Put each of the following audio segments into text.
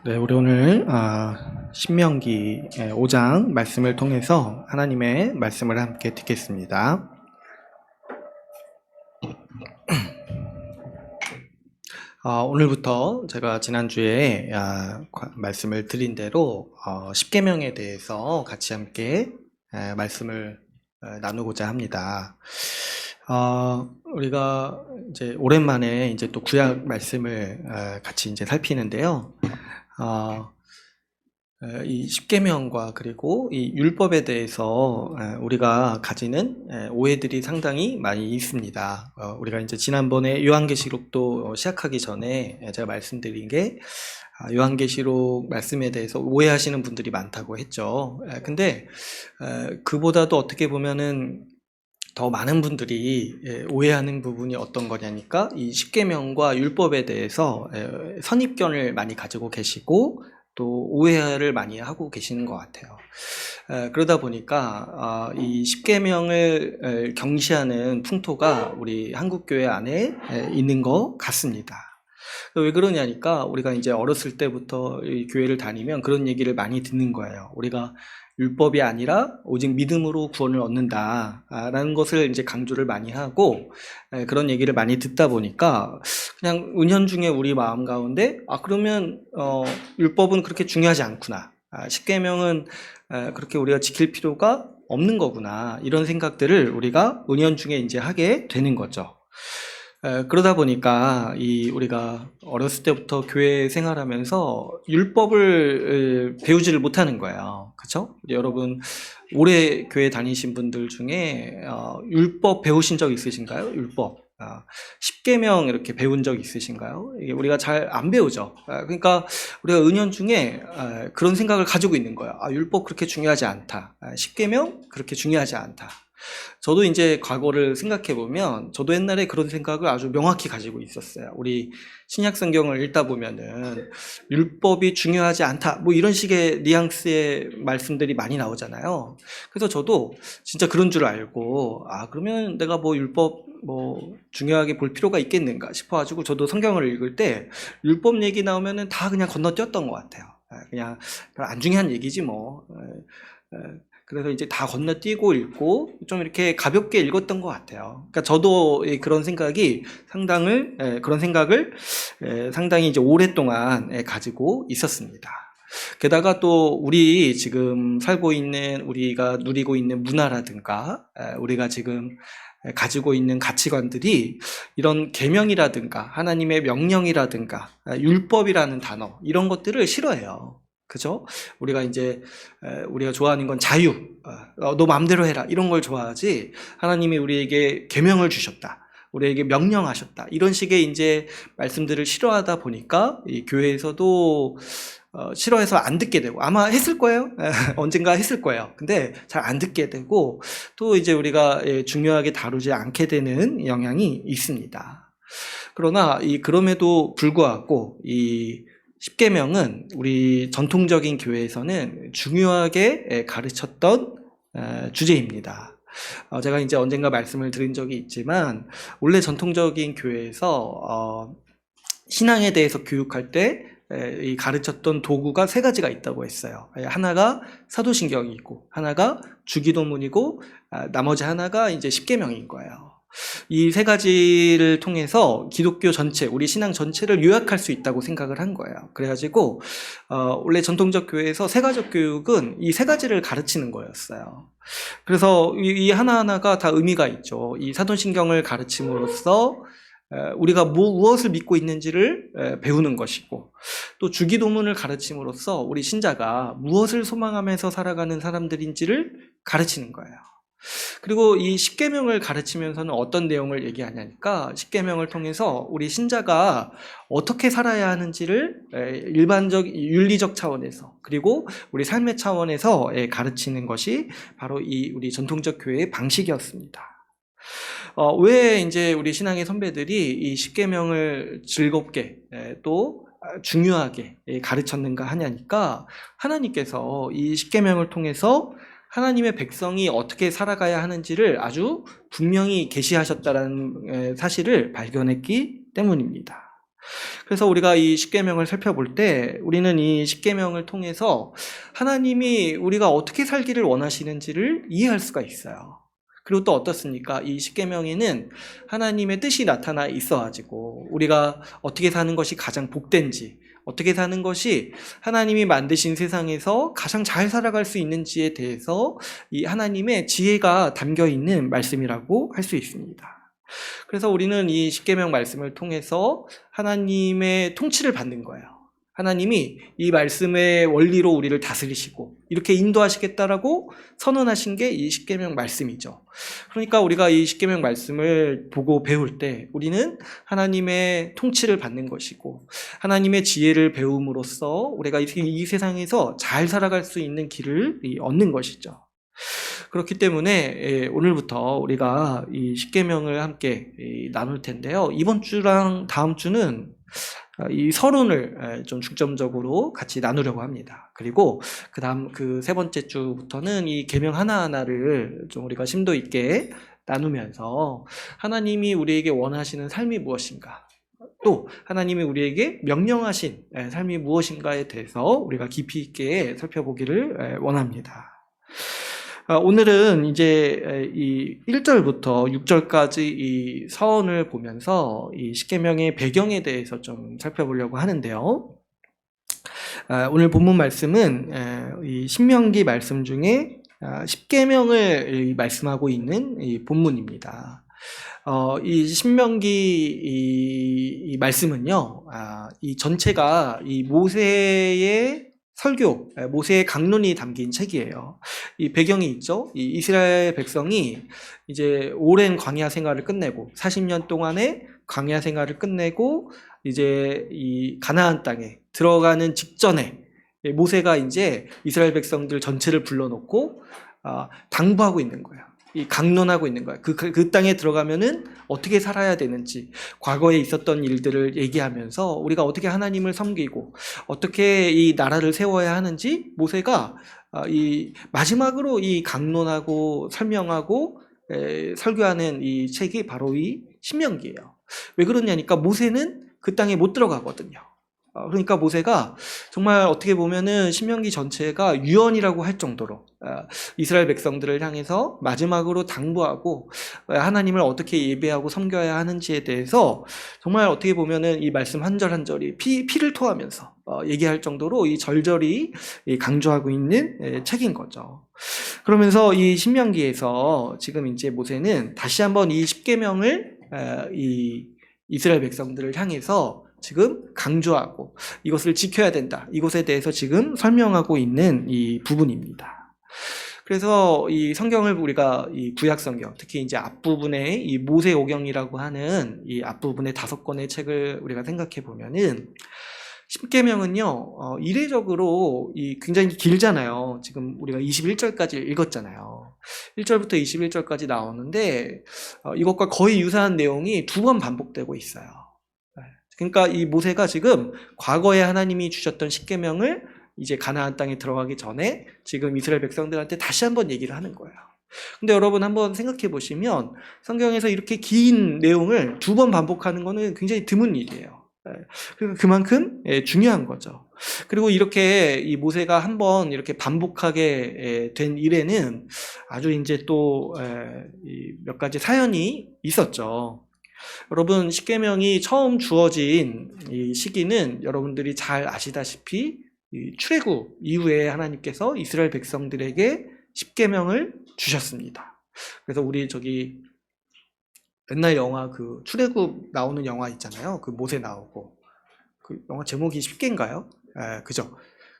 네, 우리 오늘 신명기 5장 말씀을 통해서 하나님의 말씀을 함께 듣겠습니다. 오늘부터 제가 지난주에 말씀을 드린 대로 십계명에 대해서 같이 함께 말씀을 나누고자 합니다. 우리가 이제 오랜만에 이제 또 구약 말씀을 같이 이제 살피는데요. 이 십계명과 그리고 이 율법에 대해서 우리가 가지는 오해들이 상당히 많이 있습니다. 우리가 이제 지난번에 요한계시록도 시작하기 전에 제가 말씀드린 게 요한계시록 말씀에 대해서 오해하시는 분들이 많다고 했죠. 근데 그보다도 어떻게 보면은 더 많은 분들이 오해하는 부분이 어떤 거냐니까 이 십계명과 율법에 대해서 선입견을 많이 가지고 계시고 또 오해를 많이 하고 계시는 것 같아요. 그러다 보니까 이 십계명을 경시하는 풍토가 우리 한국교회 안에 있는 것 같습니다. 왜 그러냐니까 우리가 이제 어렸을 때부터 이 교회를 다니면 그런 얘기를 많이 듣는 거예요. 우리가 율법이 아니라 오직 믿음으로 구원을 얻는다라는 것을 이제 강조를 많이 하고 그런 얘기를 많이 듣다 보니까 그냥 은연중에 우리 마음 가운데 그러면 율법은 그렇게 중요하지 않구나. 십계명은 그렇게 우리가 지킬 필요가 없는 거구나. 이런 생각들을 우리가 은연중에 이제 하게 되는 거죠. 그러다 보니까 우리가 어렸을 때부터 교회 생활하면서 율법을 배우지를 못하는 거예요. 그렇죠? 여러분 오래 교회 다니신 분들 중에 율법 배우신 적 있으신가요? 율법. 십계명 이렇게 배운 적 있으신가요? 이게 우리가 잘 안 배우죠. 그러니까 우리가 은연중에 그런 생각을 가지고 있는 거예요. 율법 그렇게 중요하지 않다. 십계명 그렇게 중요하지 않다. 저도 이제 과거를 생각해 보면 저도 옛날에 그런 생각을 아주 명확히 가지고 있었어요. 우리 신약 성경을 읽다 보면은 율법이 중요하지 않다 뭐 이런 식의 뉘앙스의 말씀들이 많이 나오잖아요. 그래서 저도 진짜 그런 줄 알고 그러면 내가 뭐 율법 뭐 중요하게 볼 필요가 있겠는가 싶어가지고 저도 성경을 읽을 때 율법 얘기 나오면은 다 그냥 건너뛰었던 것 같아요. 그냥 안 중요한 얘기지 뭐. 그래서 이제 다 건너뛰고 읽고 좀 이렇게 가볍게 읽었던 것 같아요. 그러니까 저도 그런 생각을 상당히 이제 오랫동안 가지고 있었습니다. 게다가 또 우리 지금 살고 있는 우리가 누리고 있는 문화라든가 우리가 지금 가지고 있는 가치관들이 이런 계명이라든가 하나님의 명령이라든가 율법이라는 단어 이런 것들을 싫어해요. 그죠? 우리가 이제 우리가 좋아하는 건 자유, 너 마음대로 해라 이런 걸 좋아하지 하나님이 우리에게 계명을 주셨다, 우리에게 명령하셨다 이런 식의 이제 말씀들을 싫어하다 보니까 이 교회에서도 싫어해서 안 듣게 되고 아마 했을 거예요. 언젠가 했을 거예요. 근데 잘 안 듣게 되고 또 이제 우리가 중요하게 다루지 않게 되는 영향이 있습니다. 그러나 그럼에도 불구하고 이 십계명은 우리 전통적인 교회에서는 중요하게 가르쳤던 주제입니다. 제가 이제 언젠가 말씀을 드린 적이 있지만 원래 전통적인 교회에서 신앙에 대해서 교육할 때 가르쳤던 도구가 세 가지가 있다고 했어요. 하나가 사도신경이 있고 하나가 주기도문이고 나머지 하나가 이제 십계명인 거예요. 이 세 가지를 통해서 기독교 전체, 우리 신앙 전체를 요약할 수 있다고 생각을 한 거예요. 그래가지고 원래 전통적 교회에서 세가족 교육은 이 세 가지를 가르치는 거였어요. 그래서 이 하나하나가 다 의미가 있죠. 이 사도신경을 가르침으로써 우리가 무엇을 믿고 있는지를 배우는 것이고 또 주기도문을 가르침으로써 우리 신자가 무엇을 소망하면서 살아가는 사람들인지를 가르치는 거예요. 그리고 이 십계명을 가르치면서는 어떤 내용을 얘기하냐니까 십계명을 통해서 우리 신자가 어떻게 살아야 하는지를 일반적 윤리적 차원에서 그리고 우리 삶의 차원에서 가르치는 것이 바로 우리 전통적 교회의 방식이었습니다. 왜 이제 우리 신앙의 선배들이 이 십계명을 즐겁게 또 중요하게 가르쳤는가 하냐니까 하나님께서 이 십계명을 통해서 하나님의 백성이 어떻게 살아가야 하는지를 아주 분명히 계시하셨다는 사실을 발견했기 때문입니다. 그래서 우리가 이 십계명을 살펴볼 때 우리는 이 십계명을 통해서 하나님이 우리가 어떻게 살기를 원하시는지를 이해할 수가 있어요. 그리고 또 어떻습니까? 이 십계명에는 하나님의 뜻이 나타나 있어가지고 우리가 어떻게 사는 것이 가장 복된지, 어떻게 사는 것이 하나님이 만드신 세상에서 가장 잘 살아갈 수 있는지에 대해서 이 하나님의 지혜가 담겨 있는 말씀이라고 할 수 있습니다. 그래서 우리는 이 십계명 말씀을 통해서 하나님의 통치를 받는 거예요. 하나님이 이 말씀의 원리로 우리를 다스리시고 이렇게 인도하시겠다라고 선언하신 게 이 십계명 말씀이죠. 그러니까 우리가 이 십계명 말씀을 보고 배울 때 우리는 하나님의 통치를 받는 것이고 하나님의 지혜를 배움으로써 우리가 이 세상에서 잘 살아갈 수 있는 길을 얻는 것이죠. 그렇기 때문에 오늘부터 우리가 이 십계명을 함께 나눌 텐데요. 이번 주랑 다음 주는 이 서론을 좀 중점적으로 같이 나누려고 합니다. 그리고 그다음 그 세 번째 주부터는 이 계명 하나하나를 좀 우리가 심도 있게 나누면서 하나님이 우리에게 원하시는 삶이 무엇인가, 또 하나님이 우리에게 명령하신 삶이 무엇인가에 대해서 우리가 깊이 있게 살펴보기를 원합니다. 오늘은 이제 이 1절부터 6절까지 이 서원을 보면서 이 십계명의 배경에 대해서 좀 살펴보려고 하는데요. 오늘 본문 말씀은 이 신명기 말씀 중에 십계명을 말씀하고 있는 이 본문입니다. 이 신명기 이 말씀은요, 이 전체가 이 모세의 설교, 모세의 강론이 담긴 책이에요. 이 배경이 있죠. 이 이스라엘 백성이 이제 오랜 광야 생활을 끝내고 40년 동안의 광야 생활을 끝내고 이제 이 가나안 땅에 들어가는 직전에 모세가 이제 이스라엘 백성들 전체를 불러놓고 당부하고 있는 거예요. 이 강론하고 있는 거예요. 그 땅에 들어가면은 어떻게 살아야 되는지, 과거에 있었던 일들을 얘기하면서 우리가 어떻게 하나님을 섬기고 어떻게 이 나라를 세워야 하는지 모세가 이 마지막으로 이 강론하고 설명하고 설교하는 이 책이 바로 이 신명기예요. 왜 그러냐니까 모세는 그 땅에 못 들어가거든요. 그러니까 모세가 정말 어떻게 보면은 신명기 전체가 유언이라고 할 정도로 이스라엘 백성들을 향해서 마지막으로 당부하고 하나님을 어떻게 예배하고 섬겨야 하는지에 대해서 정말 어떻게 보면은 이 말씀 한 절 한 절이 피를 토하면서 얘기할 정도로 이 절절히 강조하고 있는 책인 거죠. 그러면서 이 신명기에서 지금 이제 모세는 다시 한번 이 십계명을 이 이스라엘 백성들을 향해서 지금 강조하고 이것을 지켜야 된다, 이것에 대해서 지금 설명하고 있는 이 부분입니다. 그래서 이 성경을 우리가 이 구약 성경, 특히 이제 앞부분에 이 모세오경이라고 하는 이 앞부분의 5권의 책을 우리가 생각해 보면은 십계명은요, 이례적으로 굉장히 길잖아요. 지금 우리가 21절까지 읽었잖아요. 1절부터 21절까지 나오는데 이것과 거의 유사한 내용이 2번 반복되고 있어요. 그러니까 이 모세가 지금 과거에 하나님이 주셨던 십계명을 이제 가나안 땅에 들어가기 전에 지금 이스라엘 백성들한테 다시 한번 얘기를 하는 거예요. 근데 여러분 한번 생각해 보시면 성경에서 이렇게 긴 내용을 2번 반복하는 거는 굉장히 드문 일이에요. 그만큼 중요한 거죠. 그리고 이렇게 이 모세가 한번 이렇게 반복하게 된 일에는 아주 이제 또 몇 가지 사연이 있었죠. 여러분, 십계명이 처음 주어진 이 시기는 여러분들이 잘 아시다시피 출애굽 이후에 하나님께서 이스라엘 백성들에게 십계명을 주셨습니다. 그래서 우리 옛날 영화 그 출애굽 나오는 영화 있잖아요. 그 모세 나오고 그 영화 제목이 십계인가요? 그죠?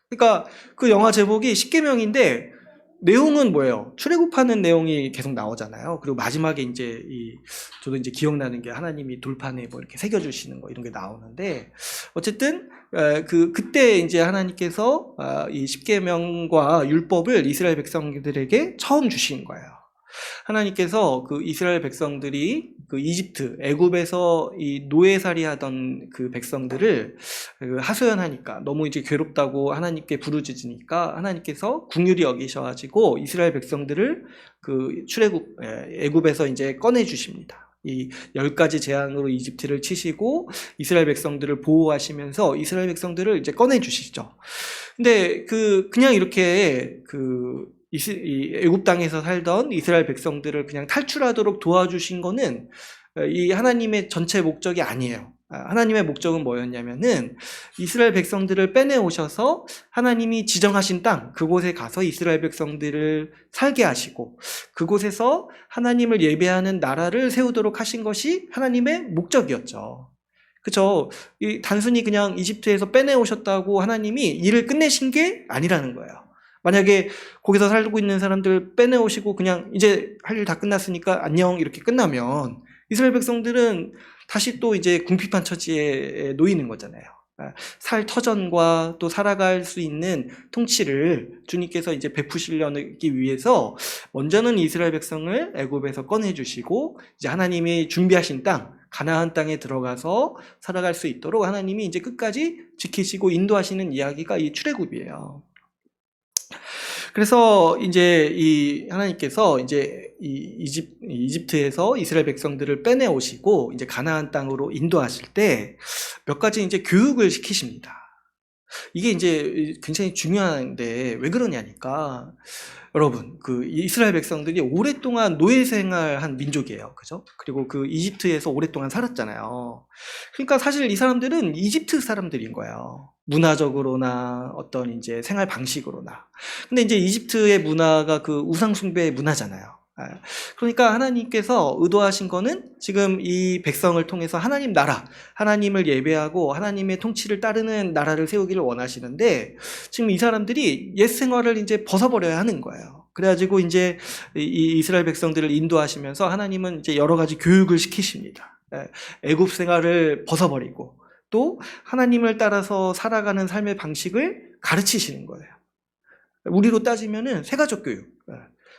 그러니까 그 영화 제목이 십계명인데 내용은 뭐예요? 출애굽하는 내용이 계속 나오잖아요. 그리고 마지막에 이제 저도 이제 기억나는 게 하나님이 돌판에 뭐 이렇게 새겨주시는 거 이런 게 나오는데 어쨌든 그때 이제 하나님께서 이 십계명과 율법을 이스라엘 백성들에게 처음 주신 거예요. 하나님께서 그 이스라엘 백성들이 그 이집트, 애굽에서 이 노예살이 하던 그 백성들을 하소연하니까 너무 이제 괴롭다고 하나님께 부르짖으니까 하나님께서 긍휼히 여기셔가지고 이스라엘 백성들을 그 애굽에서 이제 꺼내 주십니다. 이 10가지 재앙으로 이집트를 치시고 이스라엘 백성들을 보호하시면서 이스라엘 백성들을 이제 꺼내주시죠. 근데 그냥 이렇게 이 애굽 땅에서 살던 이스라엘 백성들을 그냥 탈출하도록 도와주신 거는 이 하나님의 전체 목적이 아니에요. 하나님의 목적은 뭐였냐면은 이스라엘 백성들을 빼내오셔서 하나님이 지정하신 땅, 그곳에 가서 이스라엘 백성들을 살게 하시고 그곳에서 하나님을 예배하는 나라를 세우도록 하신 것이 하나님의 목적이었죠. 그쵸? 단순히 그냥 이집트에서 빼내오셨다고 하나님이 일을 끝내신 게 아니라는 거예요. 만약에 거기서 살고 있는 사람들 빼내오시고 그냥 이제 할 일 다 끝났으니까 안녕 이렇게 끝나면 이스라엘 백성들은 다시 또 이제 궁핍한 처지에 놓이는 거잖아요. 살터전과 또 살아갈 수 있는 통치를 주님께서 이제 베푸시려기 위해서 먼저는 이스라엘 백성을 애굽에서 꺼내주시고 이제 하나님이 준비하신 땅, 가나안 땅에 들어가서 살아갈 수 있도록 하나님이 이제 끝까지 지키시고 인도하시는 이야기가 이 출애굽이에요. 그래서 이제 이 하나님께서 이제 이집트에서 이스라엘 백성들을 빼내 오시고 이제 가나안 땅으로 인도하실 때 몇 가지 이제 교육을 시키십니다. 이게 이제 굉장히 중요한데 왜 그러냐니까 여러분 이스라엘 백성들이 오랫동안 노예 생활한 민족이에요. 그죠? 그리고 이집트에서 오랫동안 살았잖아요. 그러니까 사실 이 사람들은 이집트 사람들인 거예요. 문화적으로나 어떤 이제 생활 방식으로나. 근데 이제 이집트의 문화가 우상 숭배의 문화잖아요. 그러니까 하나님께서 의도하신 거는 지금 이 백성을 통해서 하나님 나라, 하나님을 예배하고 하나님의 통치를 따르는 나라를 세우기를 원하시는데 지금 이 사람들이 옛 생활을 이제 벗어버려야 하는 거예요. 그래가지고 이제 이 이스라엘 백성들을 인도하시면서 하나님은 이제 여러 가지 교육을 시키십니다. 애굽 생활을 벗어버리고 또 하나님을 따라서 살아가는 삶의 방식을 가르치시는 거예요. 우리로 따지면은 세가족 교육.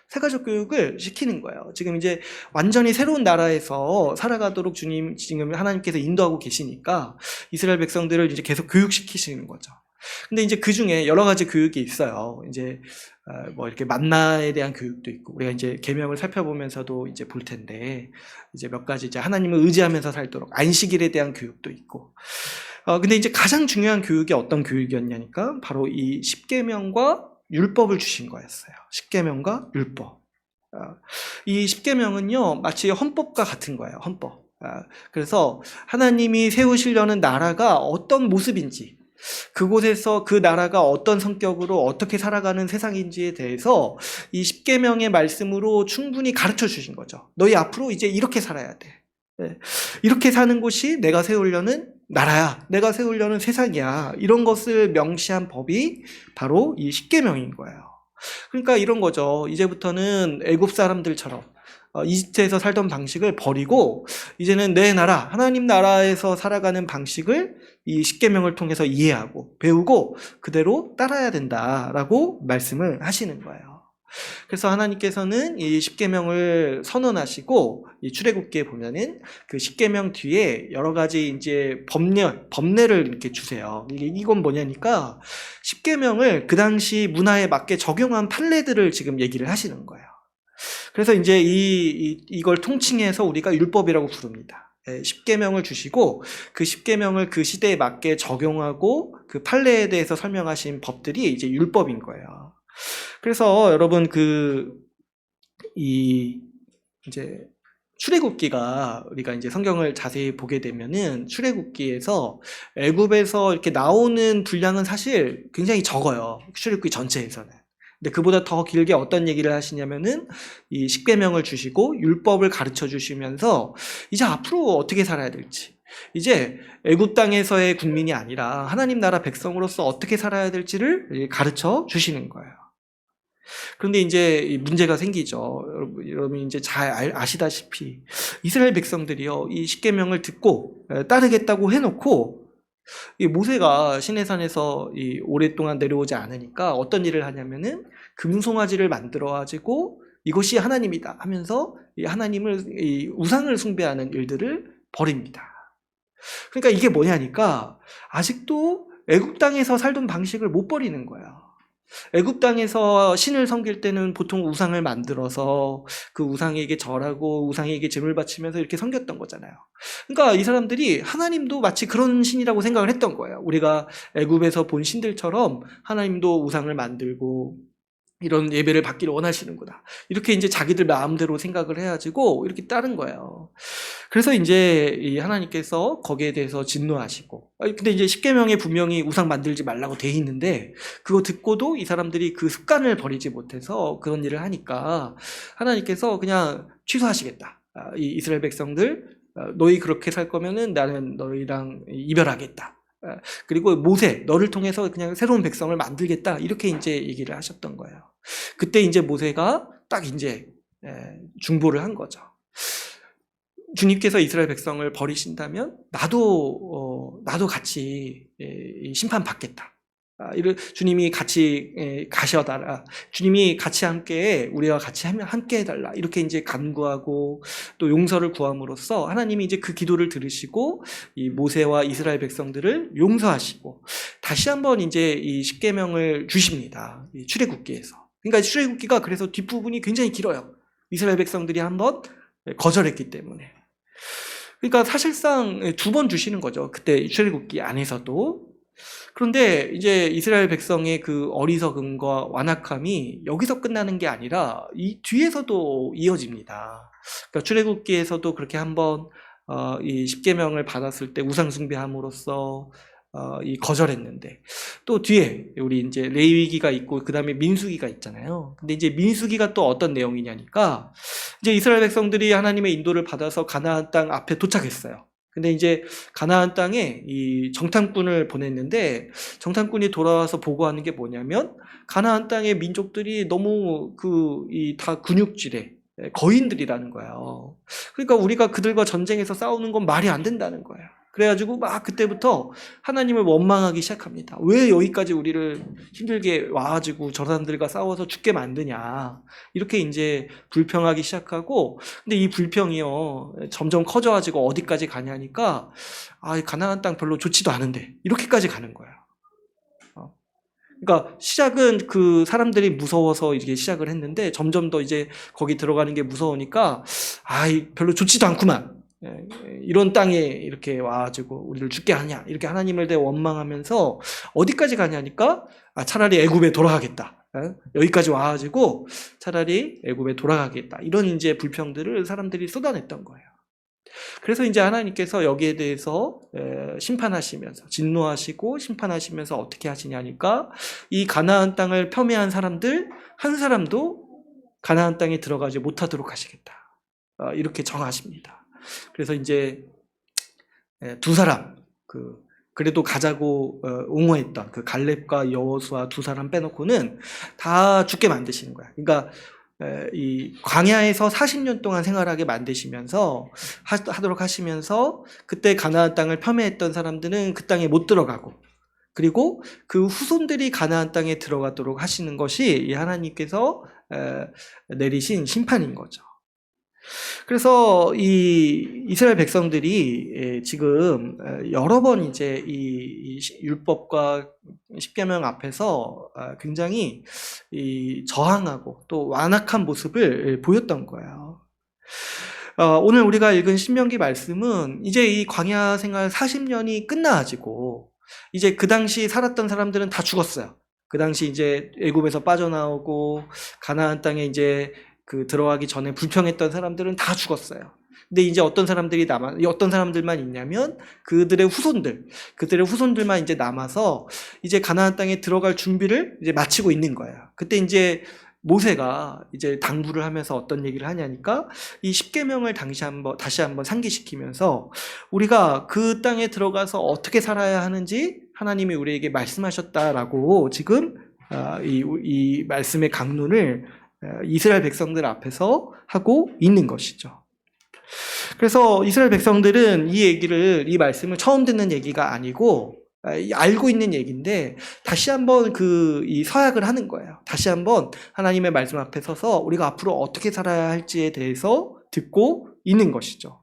세가족 교육을 시키는 거예요. 지금 이제 완전히 새로운 나라에서 살아가도록 지금 하나님께서 인도하고 계시니까 이스라엘 백성들을 이제 계속 교육시키시는 거죠. 근데 이제 그 중에 여러 가지 교육이 있어요. 이제 뭐 이렇게 만나에 대한 교육도 있고 우리가 이제 계명을 살펴보면서도 이제 볼 텐데 이제 몇 가지 이제 하나님을 의지하면서 살도록 안식일에 대한 교육도 있고. 근데 이제 가장 중요한 교육이 어떤 교육이었냐니까 바로 이 십계명과 율법을 주신 거였어요. 십계명과 율법. 이 십계명은요 마치 헌법과 같은 거예요. 헌법. 그래서 하나님이 세우시려는 나라가 어떤 모습인지, 그곳에서 그 나라가 어떤 성격으로 어떻게 살아가는 세상인지에 대해서 이 십계명의 말씀으로 충분히 가르쳐 주신 거죠. 너희 앞으로 이제 이렇게 살아야 돼. 이렇게 사는 곳이 내가 세우려는 나라야. 내가 세우려는 세상이야. 이런 것을 명시한 법이 바로 이 십계명인 거예요. 그러니까 이런 거죠. 이제부터는 애굽 사람들처럼 이집트에서 살던 방식을 버리고 이제는 내 나라, 하나님 나라에서 살아가는 방식을 이 십계명을 통해서 이해하고 배우고 그대로 따라야 된다라고 말씀을 하시는 거예요. 그래서 하나님께서는 이 십계명을 선언하시고 이 출애굽기에 보면은 그 십계명 뒤에 여러 가지 이제 법례를 이렇게 주세요. 이건 뭐냐니까 십계명을 그 당시 문화에 맞게 적용한 판례들을 지금 얘기를 하시는 거예요. 그래서 이제 이걸 통칭해서 우리가 율법이라고 부릅니다. 십계명을 주시고 그 십계명을 그 시대에 맞게 적용하고 그 판례에 대해서 설명하신 법들이 이제 율법인 거예요. 그래서 여러분 이제 출애굽기가 우리가 이제 성경을 자세히 보게 되면은 출애굽기에서 애굽에서 이렇게 나오는 분량은 사실 굉장히 적어요. 출애굽기 전체에서는. 근데 그보다 더 길게 어떤 얘기를 하시냐면은 이 십계명을 주시고 율법을 가르쳐 주시면서 이제 앞으로 어떻게 살아야 될지, 이제 애굽 땅에서의 국민이 아니라 하나님 나라 백성으로서 어떻게 살아야 될지를 가르쳐 주시는 거예요. 그런데 이제 문제가 생기죠. 여러분 이제 잘 아시다시피 이스라엘 백성들이요 이 십계명을 듣고 따르겠다고 해놓고 이 모세가 시내산에서 오랫동안 내려오지 않으니까 어떤 일을 하냐면은 금송아지를 만들어 가지고 이것이 하나님이다 하면서 이 하나님을 우상을 숭배하는 일들을 벌입니다. 그러니까 이게 뭐냐니까 아직도 애굽 땅에서 살던 방식을 못 버리는 거야. 애굽 땅에서 신을 섬길 때는 보통 우상을 만들어서 그 우상에게 절하고 우상에게 제물 바치면서 이렇게 섬겼던 거잖아요. 그러니까 이 사람들이 하나님도 마치 그런 신이라고 생각을 했던 거예요. 우리가 애굽에서 본 신들처럼 하나님도 우상을 만들고 이런 예배를 받기를 원하시는구나. 이렇게 이제 자기들 마음대로 생각을 해가지고 이렇게 따른 거예요. 그래서 이제 이 하나님께서 거기에 대해서 진노하시고, 근데 이제 십계명에 분명히 우상 만들지 말라고 돼 있는데 그거 듣고도 이 사람들이 그 습관을 버리지 못해서 그런 일을 하니까 하나님께서 그냥 취소하시겠다. 이 이스라엘 백성들, 너희 그렇게 살 거면은 나는 너희랑 이별하겠다. 그리고 모세, 너를 통해서 그냥 새로운 백성을 만들겠다. 이렇게 이제 얘기를 하셨던 거예요. 그때 이제 모세가 딱 이제 중보를 한 거죠. 주님께서 이스라엘 백성을 버리신다면 나도 같이 심판 받겠다. 주님이 같이 가셔달라. 주님이 같이 함께 우리와 같이 함께 해달라. 이렇게 이제 간구하고 또 용서를 구함으로써 하나님이 이제 그 기도를 들으시고 이 모세와 이스라엘 백성들을 용서하시고 다시 한번 이제 이 십계명을 주십니다. 이 출애굽기에서. 그러니까 출애굽기가 그래서 뒷부분이 굉장히 길어요. 이스라엘 백성들이 한번 거절했기 때문에. 그러니까 사실상 2번 주시는 거죠. 그때 출애굽기 안에서도. 그런데 이제 이스라엘 백성의 그 어리석음과 완악함이 여기서 끝나는 게 아니라 이 뒤에서도 이어집니다. 그러니까 출애굽기에서도 그렇게 한번 이 십계명을 받았을 때 우상 숭배함으로써 이 거절했는데 또 뒤에 우리 이제 레위기가 있고 그 다음에 민수기가 있잖아요. 근데 이제 민수기가 또 어떤 내용이냐니까 이제 이스라엘 백성들이 하나님의 인도를 받아서 가나안 땅 앞에 도착했어요. 근데 이제 가나안 땅에 이 정탐꾼을 보냈는데 정탐꾼이 돌아와서 보고하는 게 뭐냐면 가나안 땅의 민족들이 너무 다 근육질에 거인들이라는 거예요. 그러니까 우리가 그들과 전쟁에서 싸우는 건 말이 안 된다는 거예요. 그래가지고 막 그때부터 하나님을 원망하기 시작합니다. 왜 여기까지 우리를 힘들게 와가지고 저 사람들과 싸워서 죽게 만드냐. 이렇게 이제 불평하기 시작하고, 근데 이 불평이요, 점점 커져가지고 어디까지 가냐니까, 가나안 땅 별로 좋지도 않은데, 이렇게까지 가는 거예요. 그러니까 시작은 그 사람들이 무서워서 이렇게 시작을 했는데, 점점 더 이제 거기 들어가는 게 무서우니까, 별로 좋지도 않구만. 이런 땅에 이렇게 와가지고 우리를 죽게 하냐 이렇게 하나님을 대해 원망하면서 어디까지 가냐니까 차라리 애굽에 돌아가겠다. 여기까지 와가지고 차라리 애굽에 돌아가겠다. 이런 이제 불평들을 사람들이 쏟아냈던 거예요. 그래서 이제 하나님께서 여기에 대해서 심판하시면서 진노하시고 심판하시면서 어떻게 하시냐니까 이 가나안 땅을 폄훼한 사람들 한 사람도 가나안 땅에 들어가지 못하도록 하시겠다. 이렇게 정하십니다. 그래서 이제 2사람 그래도 가자고 옹호했던 그 갈렙과 여호수아 2사람 빼놓고는 다 죽게 만드시는 거야. 그러니까 이 광야에서 40년 동안 생활하게 만드시면서 하도록 하시면서 그때 가나안 땅을 폄훼했던 사람들은 그 땅에 못 들어가고 그리고 그 후손들이 가나안 땅에 들어가도록 하시는 것이 이 하나님께서 내리신 심판인 거죠. 그래서 이 이스라엘 백성들이 지금 여러 번 이제 이 율법과 십계명 앞에서 굉장히 저항하고 또 완악한 모습을 보였던 거예요. 오늘 우리가 읽은 신명기 말씀은 이제 이 광야 생활 40년이 끝나가지고 이제 그 당시 살았던 사람들은 다 죽었어요. 그 당시 이제 애굽에서 빠져나오고 가나안 땅에 이제 들어가기 전에 불평했던 사람들은 다 죽었어요. 근데 이제 어떤 사람들만 있냐면 그들의 후손들만 이제 남아서 이제 가나안 땅에 들어갈 준비를 이제 마치고 있는 거예요. 그때 이제 모세가 이제 당부를 하면서 어떤 얘기를 하냐니까 이 십계명을 다시 한번 상기시키면서 우리가 그 땅에 들어가서 어떻게 살아야 하는지 하나님이 우리에게 말씀하셨다라고 지금 이 말씀의 강론을 이스라엘 백성들 앞에서 하고 있는 것이죠. 그래서 이스라엘 백성들은 이 말씀을 처음 듣는 얘기가 아니고 알고 있는 얘기인데 다시 한번 이 서약을 하는 거예요. 다시 한번 하나님의 말씀 앞에 서서 우리가 앞으로 어떻게 살아야 할지에 대해서 듣고 있는 것이죠.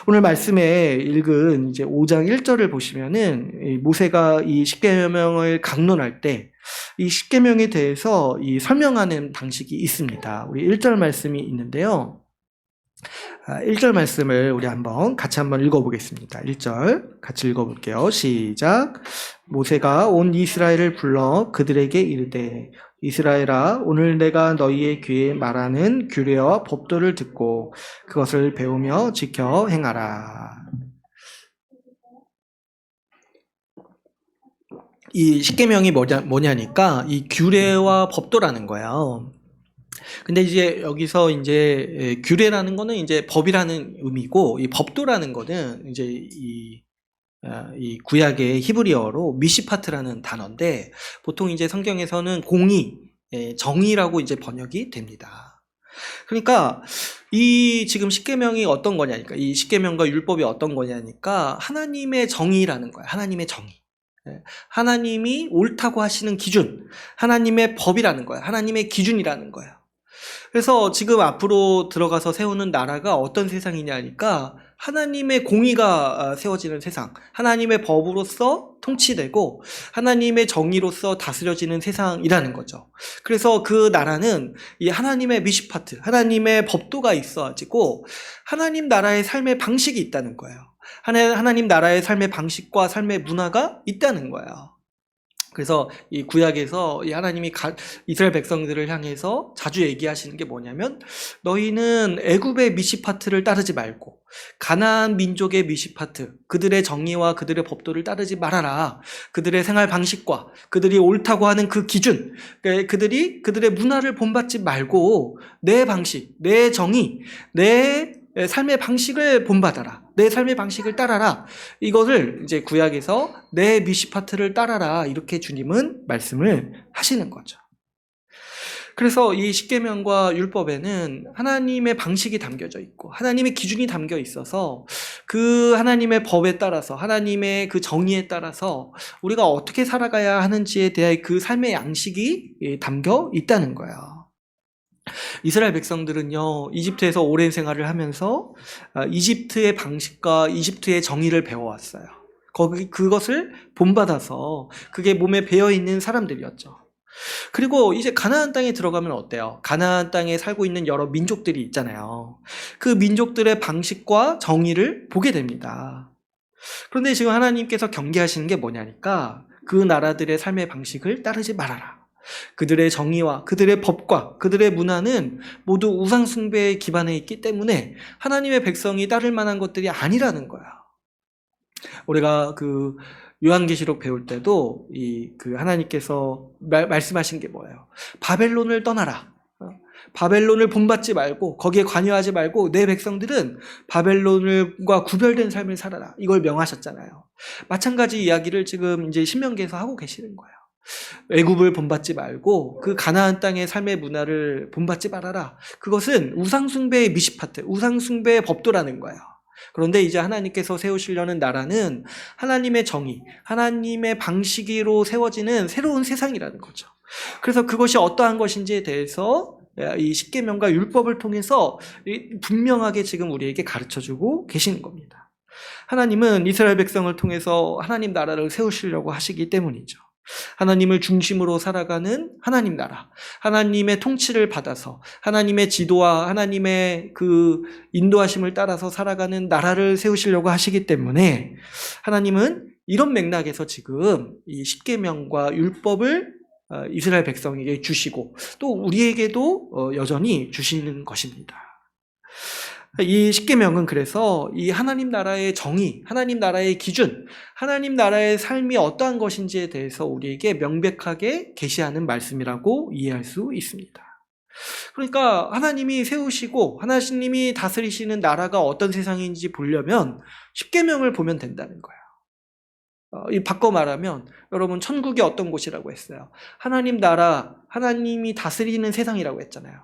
오늘 말씀에 읽은 이제 5장 1절을 보시면은 모세가 이 십계명을 강론할 때 이 십계명에 대해서 이 설명하는 방식이 있습니다. 우리 1절 말씀이 있는데요. 1절 말씀을 우리 같이 한번 읽어보겠습니다. 1절 같이 읽어볼게요. 시작. 모세가 온 이스라엘을 불러 그들에게 이르되 이스라엘아, 오늘 내가 너희의 귀에 말하는 규례와 법도를 듣고 그것을 배우며 지켜 행하라. 이 십계명이 뭐냐니까 이 규례와 법도라는 거예요. 근데 이제 여기서 이제 규례라는 거는 이제 법이라는 의미고, 이 법도라는 거는 이제 이 구약의 히브리어로 미시파트라는 단어인데, 보통 이제 성경에서는 공의, 정의라고 이제 번역이 됩니다. 그러니까 이 지금 십계명이 어떤 거냐니까, 이 십계명과 율법이 어떤 거냐니까 하나님의 정의라는 거예요. 하나님의 정의. 하나님이 옳다고 하시는 기준, 하나님의 법이라는 거예요. 하나님의 기준이라는 거예요. 그래서 지금 앞으로 들어가서 세우는 나라가 어떤 세상이냐니까 하나님의 공의가 세워지는 세상, 하나님의 법으로서 통치되고 하나님의 정의로서 다스려지는 세상이라는 거죠. 그래서 그 나라는 이 하나님의 미시파트, 하나님의 법도가 있어가지고 하나님 나라의 삶의 방식이 있다는 거예요. 하나님 나라의 삶의 방식과 삶의 문화가 있다는 거예요. 그래서 이 구약에서 이 하나님이 이스라엘 백성들을 향해서 자주 얘기하시는 게 뭐냐면, 너희는 애굽의 미시파트를 따르지 말고 가나안 민족의 미시파트, 그들의 정의와 그들의 법도를 따르지 말아라. 그들의 생활 방식과 그들이 옳다고 하는 그 기준, 그들의 문화를 본받지 말고 내 방식, 내 정의, 내 삶의 방식을 본받아라. 내 삶의 방식을 따라라. 이것을 이제 구약에서 내 미시파트를 따라라. 이렇게 주님은 말씀을 하시는 거죠. 그래서 이 십계명과 율법에는 하나님의 방식이 담겨져 있고 하나님의 기준이 담겨 있어서 그 하나님의 법에 따라서, 하나님의 그 정의에 따라서 우리가 어떻게 살아가야 하는지에 대한 그 삶의 양식이 담겨 있다는 거예요. 이스라엘 백성들은요, 이집트에서 오랜 생활을 하면서 이집트의 방식과 이집트의 정의를 배워왔어요. 그것을 본받아서 그게 몸에 배어있는 사람들이었죠. 그리고 이제 가나안 땅에 들어가면 어때요? 가나안 땅에 살고 있는 여러 민족들이 있잖아요. 그 민족들의 방식과 정의를 보게 됩니다. 그런데 지금 하나님께서 경계하시는 게 뭐냐니까 그 나라들의 삶의 방식을 따르지 말아라. 그들의 정의와 그들의 법과 그들의 문화는 모두 우상 숭배에 기반해 있기 때문에 하나님의 백성이 따를 만한 것들이 아니라는 거야. 우리가 그 요한계시록 배울 때도 그 하나님께서 말씀하신 게 뭐예요? 바벨론을 떠나라. 바벨론을 본받지 말고 거기에 관여하지 말고 내 백성들은 바벨론과 구별된 삶을 살아라. 이걸 명하셨잖아요. 마찬가지 이야기를 지금 이제 신명기에서 하고 계시는 거예요. 애굽을 본받지 말고 그 가나안 땅의 삶의 문화를 본받지 말아라. 그것은 우상숭배의 미시파트, 우상숭배의 법도라는 거예요. 그런데 이제 하나님께서 세우시려는 나라는 하나님의 정의, 하나님의 방식으로 세워지는 새로운 세상이라는 거죠. 그래서 그것이 어떠한 것인지에 대해서 이 십계명과 율법을 통해서 분명하게 지금 우리에게 가르쳐주고 계시는 겁니다. 하나님은 이스라엘 백성을 통해서 하나님 나라를 세우시려고 하시기 때문이죠. 하나님을 중심으로 살아가는 하나님 나라, 하나님의 통치를 받아서 하나님의 지도와 하나님의 그 인도하심을 따라서 살아가는 나라를 세우시려고 하시기 때문에 하나님은 이런 맥락에서 지금 이 십계명과 율법을 이스라엘 백성에게 주시고 또 우리에게도 여전히 주시는 것입니다. 이 십계명은 그래서 이 하나님 나라의 정의, 하나님 나라의 기준, 하나님 나라의 삶이 어떠한 것인지에 대해서 우리에게 명백하게 계시하는 말씀이라고 이해할 수 있습니다. 그러니까 하나님이 세우시고 하나님이 다스리시는 나라가 어떤 세상인지 보려면 십계명을 보면 된다는 거예요. 바꿔 말하면 여러분 천국이 어떤 곳이라고 했어요? 하나님 나라, 하나님이 다스리는 세상이라고 했잖아요.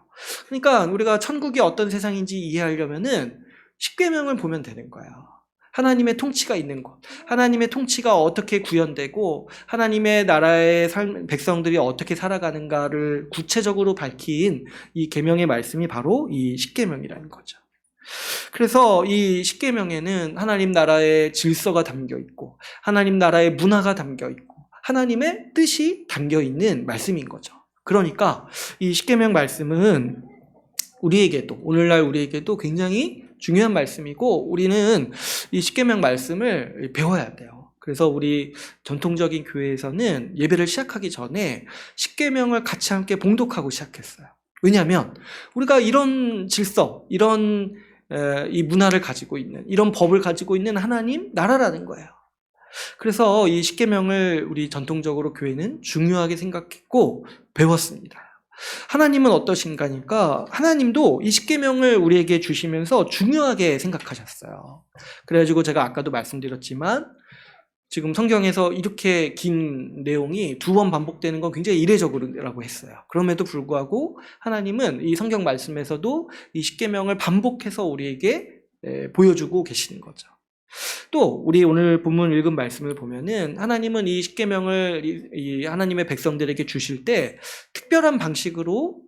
그러니까 우리가 천국이 어떤 세상인지 이해하려면은 십계명을 보면 되는 거예요. 하나님의 통치가 있는 곳, 하나님의 통치가 어떻게 구현되고 하나님의 나라의 백성들이 어떻게 살아가는가를 구체적으로 밝힌 이 계명의 말씀이 바로 이 십계명이라는 거죠. 그래서 이 십계명에는 하나님 나라의 질서가 담겨 있고 하나님 나라의 문화가 담겨 있고 하나님의 뜻이 담겨 있는 말씀인 거죠. 그러니까 이 십계명 말씀은 우리에게도, 오늘날 우리에게도 굉장히 중요한 말씀이고, 우리는 이 십계명 말씀을 배워야 돼요. 그래서 우리 전통적인 교회에서는 예배를 시작하기 전에 십계명을 같이 함께 봉독하고 시작했어요. 왜냐하면 우리가 이런 질서, 이런 이 문화를 가지고 있는, 이런 법을 가지고 있는 하나님 나라라는 거예요. 그래서 이 십계명을 우리 전통적으로 교회는 중요하게 생각했고 배웠습니다. 하나님은 어떠신가니까 하나님도 이 십계명을 우리에게 주시면서 중요하게 생각하셨어요. 그래가지고 제가 아까도 말씀드렸지만 지금 성경에서 이렇게 긴 내용이 2번 반복되는 건 굉장히 이례적이라고 했어요. 그럼에도 불구하고 하나님은 이 성경 말씀에서도 이 십계명을 반복해서 우리에게 보여주고 계시는 거죠. 또 우리 오늘 본문 읽은 말씀을 보면은 하나님은 이 십계명을 이 하나님의 백성들에게 주실 때 특별한 방식으로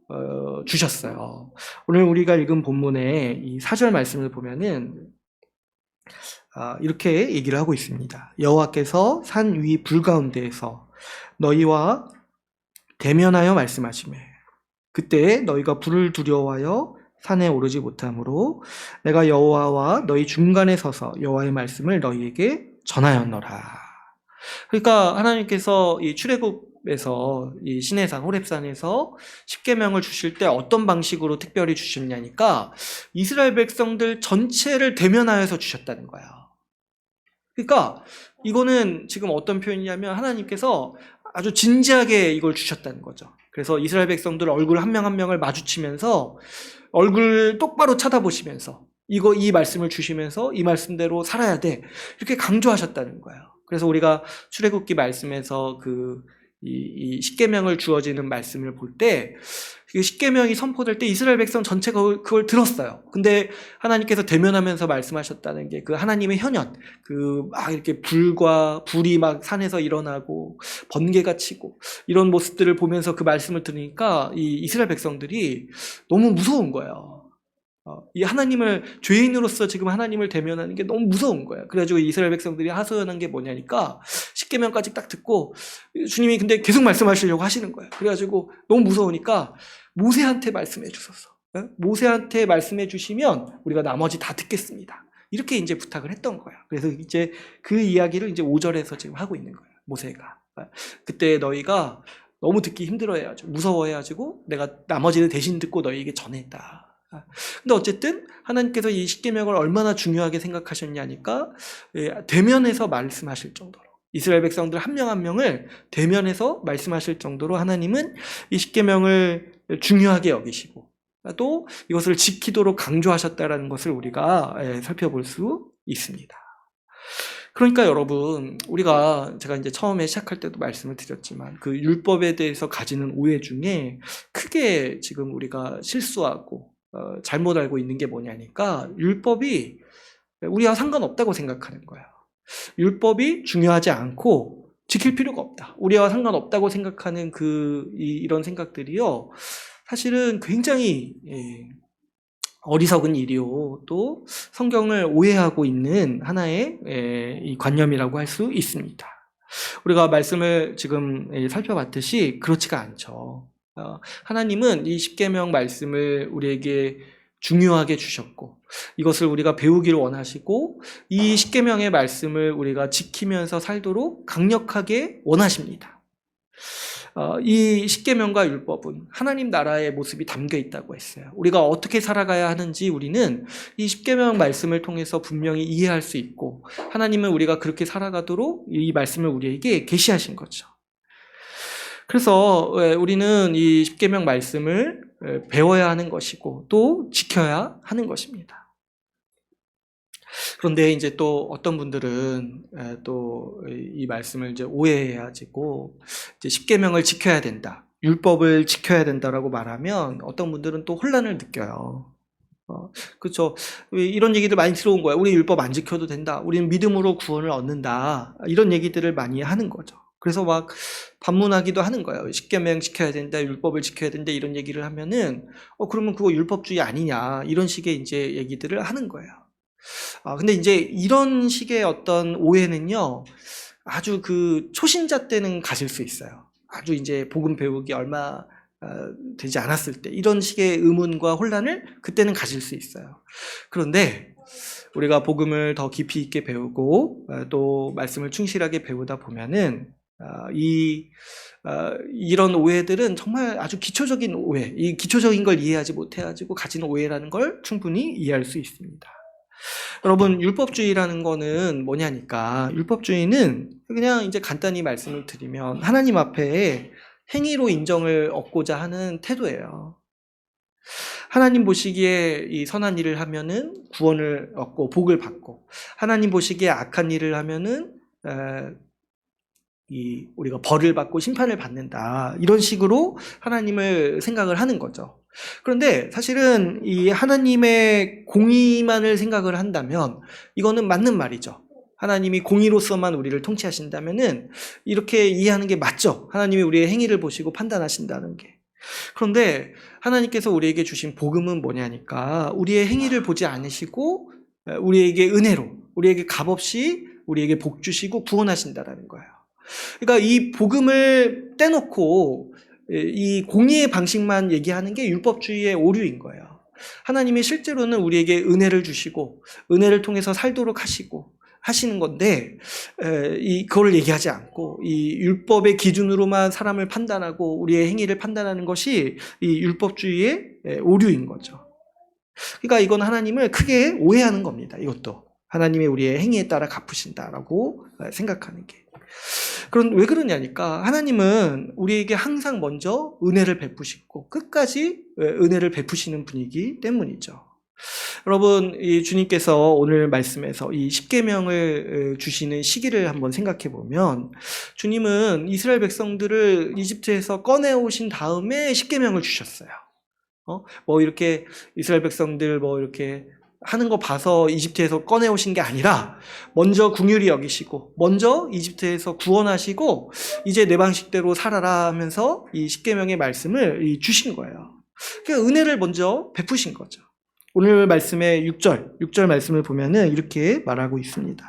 주셨어요. 오늘 우리가 읽은 본문의 이 4절 말씀을 보면은 이렇게 얘기를 하고 있습니다. 여호와께서 산 위 불 가운데에서 너희와 대면하여 말씀하시매 그때 너희가 불을 두려워하여 산에 오르지 못하므로 내가 여호와와 너희 중간에 서서 여호와의 말씀을 너희에게 전하였노라. 그러니까 하나님께서 이 출애굽에서 이 시내산 호렙산에서 십계명을 주실 때 어떤 방식으로 특별히 주셨냐니까 이스라엘 백성들 전체를 대면하여서 주셨다는 거야. 그러니까 이거는 지금 어떤 표현이냐면 하나님께서 아주 진지하게 이걸 주셨다는 거죠. 그래서 이스라엘 백성들 얼굴 한 명 한 명을 마주치면서 얼굴 똑바로 쳐다보시면서 이 말씀을 주시면서 이 말씀대로 살아야 돼. 이렇게 강조하셨다는 거예요. 그래서 우리가 출애굽기 말씀에서 이 십계명을 주어지는 말씀을 볼 때 십계명이 선포될 때 이스라엘 백성 전체가 그걸 들었어요. 근데 하나님께서 대면하면서 말씀하셨다는 게 그 하나님의 현현, 막 이렇게 불이 막 산에서 일어나고 번개가 치고 이런 모습들을 보면서 그 말씀을 들으니까 이 이스라엘 백성들이 너무 무서운 거예요. 이 하나님을, 죄인으로서 지금 하나님을 대면하는 게 너무 무서운 거예요. 그래가지고 이스라엘 백성들이 하소연한 게 뭐냐니까 십계명까지 딱 듣고 주님이 근데 계속 말씀하시려고 하시는 거예요. 그래가지고 너무 무서우니까 모세한테 말씀해 주소서. 모세한테 말씀해 주시면 우리가 나머지 다 듣겠습니다. 이렇게 이제 부탁을 했던 거예요. 그래서 이제 그 이야기를 이제 5절에서 지금 하고 있는 거예요. 모세가. 그때 너희가 너무 듣기 힘들어해가지고 무서워해가지고 내가 나머지를 대신 듣고 너희에게 전했다. 근데 어쨌든 하나님께서 이 십계명을 얼마나 중요하게 생각하셨냐니까 대면에서 말씀하실 정도로 이스라엘 백성들 한 명 한 명을 대면에서 말씀하실 정도로 하나님은 이 십계명을 중요하게 여기시고 또 이것을 지키도록 강조하셨다라는 것을 우리가 살펴볼 수 있습니다. 그러니까 여러분, 제가 이제 처음에 시작할 때도 말씀을 드렸지만 그 율법에 대해서 가지는 오해 중에 크게 지금 우리가 실수하고 잘못 알고 있는 게 뭐냐니까 율법이 우리와 상관없다고 생각하는 거예요. 율법이 중요하지 않고 지킬 필요가 없다. 우리와 상관없다고 생각하는 이런 생각들이요. 사실은 굉장히 어리석은 일이요. 또 성경을 오해하고 있는 하나의 이 관념이라고 할 수 있습니다. 우리가 말씀을 지금 살펴봤듯이 그렇지가 않죠. 하나님은 이 십계명 말씀을 우리에게 중요하게 주셨고 이것을 우리가 배우기를 원하시고 이 십계명의 말씀을 우리가 지키면서 살도록 강력하게 원하십니다. 이 십계명과 율법은 하나님 나라의 모습이 담겨 있다고 했어요. 우리가 어떻게 살아가야 하는지 우리는 이 십계명 말씀을 통해서 분명히 이해할 수 있고 하나님은 우리가 그렇게 살아가도록 이 말씀을 우리에게 계시하신 거죠. 그래서 우리는 이 십계명 말씀을 배워야 하는 것이고 또 지켜야 하는 것입니다. 그런데 이제 또 어떤 분들은 또 이 말씀을 이제 오해해가지고 이제 십계명을 지켜야 된다, 율법을 지켜야 된다라고 말하면 어떤 분들은 또 혼란을 느껴요. 그렇죠. 이런 얘기들 많이 들어온 거야. 우리 율법 안 지켜도 된다. 우리는 믿음으로 구원을 얻는다. 이런 얘기들을 많이 하는 거죠. 그래서 막 반문하기도 하는 거예요. 십계명 지켜야 된다, 율법을 지켜야 된다 이런 얘기를 하면은 그러면 그거 율법주의 아니냐 이런 식의 이제 얘기들을 하는 거예요. 근데 이제 이런 식의 어떤 오해는요, 아주 그 초신자 때는 가질 수 있어요. 아주 이제 복음 배우기 얼마 되지 않았을 때 이런 식의 의문과 혼란을 그때는 가질 수 있어요. 그런데 우리가 복음을 더 깊이 있게 배우고 또 말씀을 충실하게 배우다 보면은 이런 오해들은 정말 아주 기초적인 오해, 이 기초적인 걸 이해하지 못해가지고 가진 오해라는 걸 충분히 이해할 수 있습니다. 여러분, 율법주의라는 거는 뭐냐니까, 율법주의는 그냥 이제 간단히 말씀을 드리면 하나님 앞에 행위로 인정을 얻고자 하는 태도예요. 하나님 보시기에 이 선한 일을 하면은 구원을 얻고 복을 받고, 하나님 보시기에 악한 일을 하면은 우리가 벌을 받고 심판을 받는다, 이런 식으로 하나님을 생각을 하는 거죠. 그런데 사실은 이 하나님의 공의만을 생각을 한다면 이거는 맞는 말이죠. 하나님이 공의로서만 우리를 통치하신다면은 이렇게 이해하는 게 맞죠. 하나님이 우리의 행위를 보시고 판단하신다는 게. 그런데 하나님께서 우리에게 주신 복음은 뭐냐니까, 우리의 행위를 보지 않으시고 우리에게 은혜로, 우리에게 값없이 우리에게 복 주시고 구원하신다라는 거예요. 그러니까 이 복음을 떼놓고 이 공의의 방식만 얘기하는 게 율법주의의 오류인 거예요. 하나님이 실제로는 우리에게 은혜를 주시고 은혜를 통해서 살도록 하시는 건데, 그걸 얘기하지 않고 이 율법의 기준으로만 사람을 판단하고 우리의 행위를 판단하는 것이 이 율법주의의 오류인 거죠. 그러니까 이건 하나님을 크게 오해하는 겁니다. 이것도 하나님이 우리의 행위에 따라 갚으신다라고 생각하는 게. 왜 그러냐니까, 하나님은 우리에게 항상 먼저 은혜를 베푸시고 끝까지 은혜를 베푸시는 분이기 때문이죠. 여러분, 이 주님께서 오늘 말씀에서 이 십계명을 주시는 시기를 한번 생각해 보면, 주님은 이스라엘 백성들을 이집트에서 꺼내 오신 다음에 십계명을 주셨어요. 뭐 이렇게 이스라엘 백성들 뭐 이렇게 하는 거 봐서 이집트에서 꺼내 오신 게 아니라 먼저 긍휼히 여기시고 먼저 이집트에서 구원하시고 이제 내 방식대로 살아라 하면서 이 십계명의 말씀을 주신 거예요. 그러니까 은혜를 먼저 베푸신 거죠. 오늘 말씀의 6절 말씀을 보면은 이렇게 말하고 있습니다.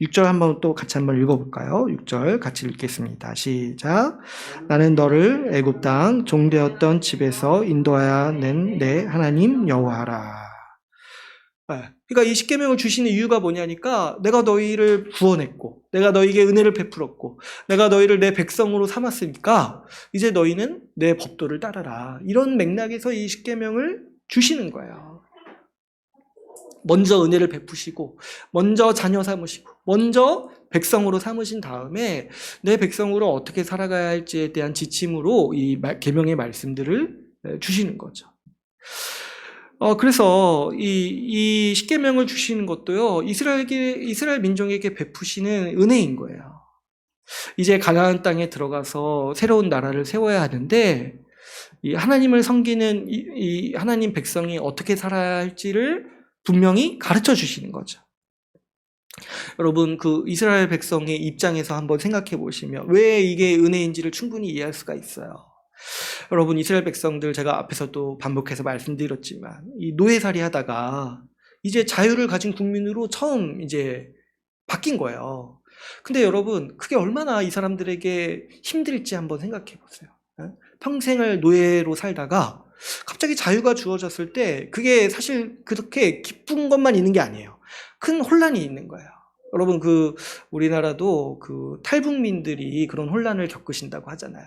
6절 한번 또 같이 한번 읽어볼까요? 6절 같이 읽겠습니다. 시작. 나는 너를 애굽 땅 종되었던 집에서 인도하여 낸 내 하나님 여호와라. 그러니까 이 십계명을 주시는 이유가 뭐냐니까, 내가 너희를 구원했고 내가 너희에게 은혜를 베풀었고 내가 너희를 내 백성으로 삼았으니까 이제 너희는 내 법도를 따르라, 이런 맥락에서 이 십계명을 주시는 거예요. 먼저 은혜를 베푸시고 먼저 자녀 삼으시고 먼저 백성으로 삼으신 다음에 내 백성으로 어떻게 살아가야 할지에 대한 지침으로 이 계명의 말씀들을 주시는 거죠. 그래서 이 십계명을 주시는 것도요, 이스라엘 민족에게 베푸시는 은혜인 거예요. 이제 가나안 땅에 들어가서 새로운 나라를 세워야 하는데, 이 하나님을 섬기는 이 하나님 백성이 어떻게 살아야 할지를 분명히 가르쳐 주시는 거죠. 여러분, 그 이스라엘 백성의 입장에서 한번 생각해 보시면 왜 이게 은혜인지를 충분히 이해할 수가 있어요. 여러분, 이스라엘 백성들, 제가 앞에서도 반복해서 말씀드렸지만 이 노예살이 하다가 이제 자유를 가진 국민으로 처음 이제 바뀐 거예요. 근데 여러분, 그게 얼마나 이 사람들에게 힘들지 한번 생각해 보세요. 평생을 노예로 살다가 갑자기 자유가 주어졌을 때 그게 사실 그렇게 기쁜 것만 있는 게 아니에요. 큰 혼란이 있는 거예요. 여러분, 우리나라도 탈북민들이 그런 혼란을 겪으신다고 하잖아요.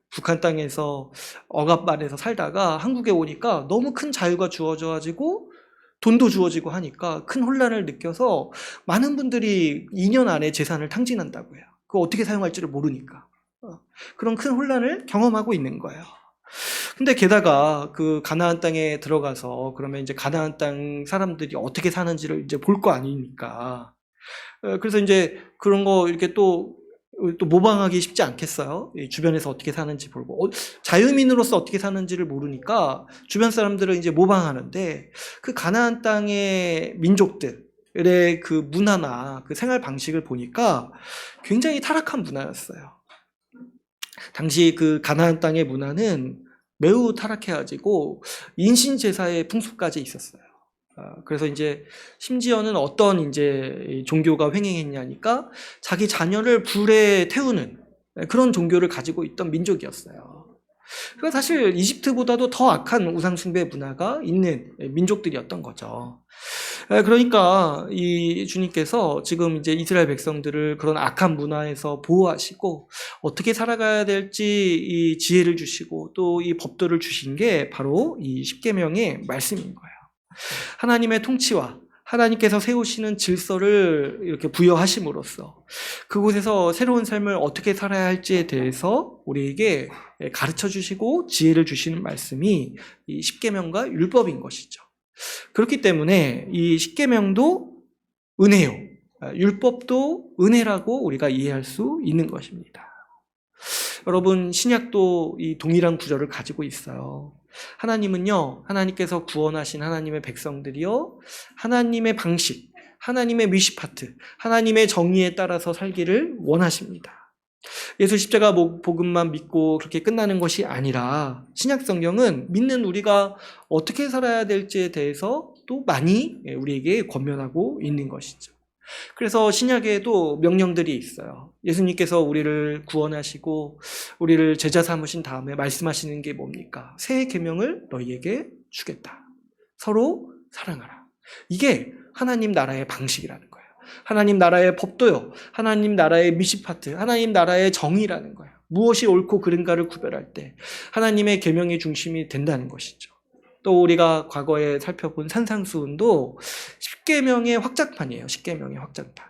북한 땅에서 억압반에서 살다가 한국에 오니까 너무 큰 자유가 주어져가지고 돈도 주어지고 하니까 큰 혼란을 느껴서 많은 분들이 2년 안에 재산을 탕진한다고 해요. 그거 어떻게 사용할지를 모르니까. 그런 큰 혼란을 경험하고 있는 거예요. 근데 게다가 가나안 땅에 들어가서 그러면 이제 가나안 땅 사람들이 어떻게 사는지를 이제 볼 거 아니니까. 그래서 이제 그런 거 이렇게 또 모방하기 쉽지 않겠어요? 주변에서 어떻게 사는지 보고, 자유민으로서 어떻게 사는지를 모르니까 주변 사람들은 이제 모방하는데, 그 가나안 땅의 민족들의 그 문화나 그 생활 방식을 보니까 굉장히 타락한 문화였어요. 당시 그 가나안 땅의 문화는 매우 타락해가지고 인신제사의 풍습까지 있었어요. 그래서 이제 심지어는 어떤 이제 종교가 횡행했냐니까 자기 자녀를 불에 태우는 그런 종교를 가지고 있던 민족이었어요. 그러니까 사실 이집트보다도 더 악한 우상숭배 문화가 있는 민족들이었던 거죠. 그러니까 이 주님께서 지금 이제 이스라엘 백성들을 그런 악한 문화에서 보호하시고 어떻게 살아가야 될지 이 지혜를 주시고 또 이 법도를 주신 게 바로 이 십계명의 말씀인 거예요. 하나님의 통치와 하나님께서 세우시는 질서를 이렇게 부여하심으로써 그곳에서 새로운 삶을 어떻게 살아야 할지에 대해서 우리에게 가르쳐 주시고 지혜를 주시는 말씀이 이 십계명과 율법인 것이죠. 그렇기 때문에 이 십계명도 은혜요, 율법도 은혜라고 우리가 이해할 수 있는 것입니다. 여러분, 신약도 이 동일한 구절을 가지고 있어요. 하나님은요, 하나님께서 구원하신 하나님의 백성들이요, 하나님의 방식, 하나님의 미시파트, 하나님의 정의에 따라서 살기를 원하십니다. 예수 십자가 복음만 믿고 그렇게 끝나는 것이 아니라 신약 성경은 믿는 우리가 어떻게 살아야 될지에 대해서 또 많이 우리에게 권면하고 있는 것이죠. 그래서 신약에도 명령들이 있어요. 예수님께서 우리를 구원하시고 우리를 제자 삼으신 다음에 말씀하시는 게 뭡니까? 새 계명을 너희에게 주겠다. 서로 사랑하라. 이게 하나님 나라의 방식이라는 거예요. 하나님 나라의 법도요. 하나님 나라의 미시파트, 하나님 나라의 정의라는 거예요. 무엇이 옳고 그른가를 구별할 때 하나님의 계명이 중심이 된다는 것이죠. 또 우리가 과거에 살펴본 산상수훈도 십계명의 확장판이에요. 십계명의 확장판.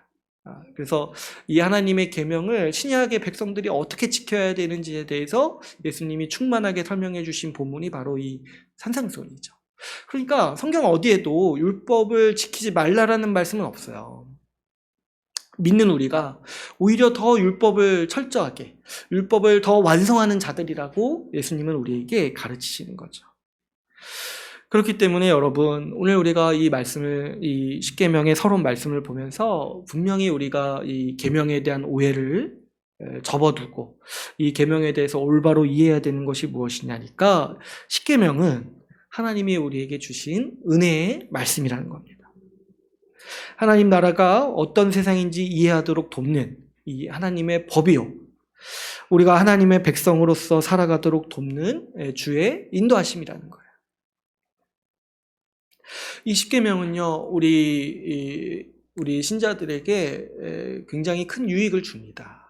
그래서 이 하나님의 계명을 신약의 백성들이 어떻게 지켜야 되는지에 대해서 예수님이 충만하게 설명해 주신 본문이 바로 이 산상수훈이죠. 그러니까 성경 어디에도 율법을 지키지 말라라는 말씀은 없어요. 믿는 우리가 오히려 더 율법을 철저하게, 율법을 더 완성하는 자들이라고 예수님은 우리에게 가르치시는 거죠. 그렇기 때문에 여러분, 오늘 우리가 이 말씀을, 이 십계명의 서론 말씀을 보면서 분명히 우리가 이 계명에 대한 오해를 접어두고 이 계명에 대해서 올바로 이해해야 되는 것이 무엇이냐니까 십계명은 하나님이 우리에게 주신 은혜의 말씀이라는 겁니다. 하나님 나라가 어떤 세상인지 이해하도록 돕는 이 하나님의 법이요, 우리가 하나님의 백성으로서 살아가도록 돕는 주의 인도하심이라는 거예요. 이 십계명은요, 우리 신자들에게 굉장히 큰 유익을 줍니다.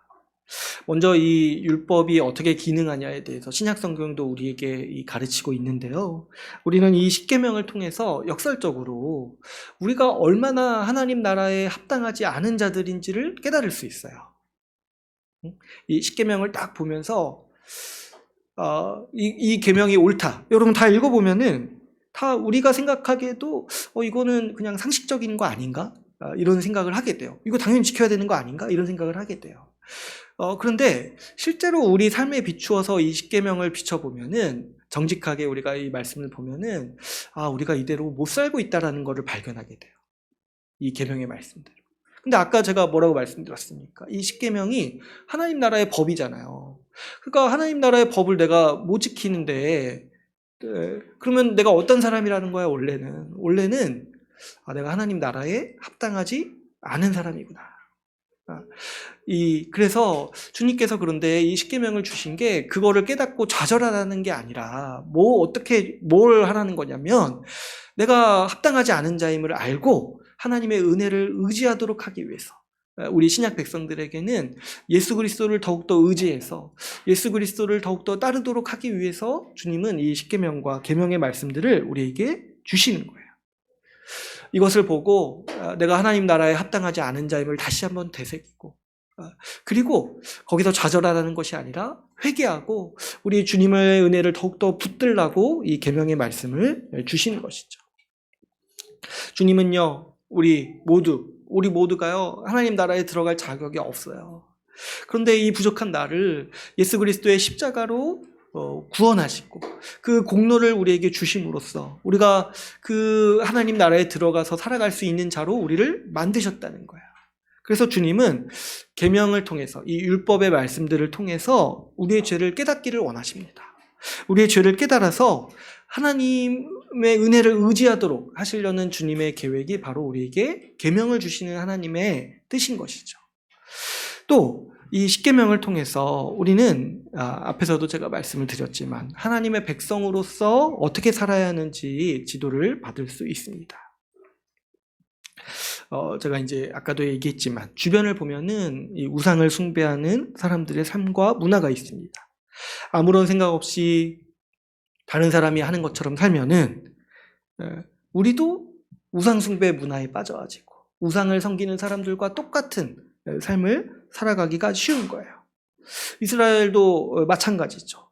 먼저 이 율법이 어떻게 기능하냐에 대해서 신약 성경도 우리에게 가르치고 있는데요. 우리는 이 십계명을 통해서 역설적으로 우리가 얼마나 하나님 나라에 합당하지 않은 자들인지를 깨달을 수 있어요. 이 십계명을 딱 보면서 이 계명이 옳다. 여러분 다 읽어보면은 다 우리가 생각하기에도 이거는 그냥 상식적인 거 아닌가? 이런 생각을 하게 돼요. 이거 당연히 지켜야 되는 거 아닌가? 이런 생각을 하게 돼요. 그런데 실제로 우리 삶에 비추어서 이 십계명을 비춰보면은, 정직하게 우리가 이 말씀을 보면은 우리가 이대로 못 살고 있다라는 것을 발견하게 돼요. 이 계명의 말씀대로. 근데 아까 제가 뭐라고 말씀드렸습니까? 이 십계명이 하나님 나라의 법이잖아요. 그러니까 하나님 나라의 법을 내가 못 지키는데 그러면 내가 어떤 사람이라는 거야? 원래는 내가 하나님 나라에 합당하지 않은 사람이구나. 그래서 주님께서 그런데 이 십계명을 주신 게 그거를 깨닫고 좌절하라는 게 아니라 뭘 하라는 거냐면, 내가 합당하지 않은 자임을 알고 하나님의 은혜를 의지하도록 하기 위해서, 우리 신약 백성들에게는 예수 그리스도를 더욱더 의지해서 예수 그리스도를 더욱더 따르도록 하기 위해서 주님은 이 십계명과 계명의 말씀들을 우리에게 주시는 거예요. 이것을 보고 내가 하나님 나라에 합당하지 않은 자임을 다시 한번 되새기고, 그리고 거기서 좌절하라는 것이 아니라 회개하고 우리 주님의 은혜를 더욱더 붙들라고 이 계명의 말씀을 주시는 것이죠. 주님은요, 우리 모두가요, 하나님 나라에 들어갈 자격이 없어요. 그런데 이 부족한 나를 예수 그리스도의 십자가로 구원하시고 그 공로를 우리에게 주심으로써 우리가 그 하나님 나라에 들어가서 살아갈 수 있는 자로 우리를 만드셨다는 거야. 그래서 주님은 계명을 통해서, 이 율법의 말씀들을 통해서 우리의 죄를 깨닫기를 원하십니다. 우리의 죄를 깨달아서 하나님 은혜를 의지하도록 하시려는 주님의 계획이 바로 우리에게 계명을 주시는 하나님의 뜻인 것이죠. 또 이 십계명을 통해서 우리는 앞에서도 제가 말씀을 드렸지만 하나님의 백성으로서 어떻게 살아야 하는지 지도를 받을 수 있습니다. 제가 이제 아까도 얘기했지만 주변을 보면은 이 우상을 숭배하는 사람들의 삶과 문화가 있습니다. 아무런 생각 없이 다른 사람이 하는 것처럼 살면은 우리도 우상 숭배 문화에 빠져가지고 우상을 섬기는 사람들과 똑같은 삶을 살아가기가 쉬운 거예요. 이스라엘도 마찬가지죠.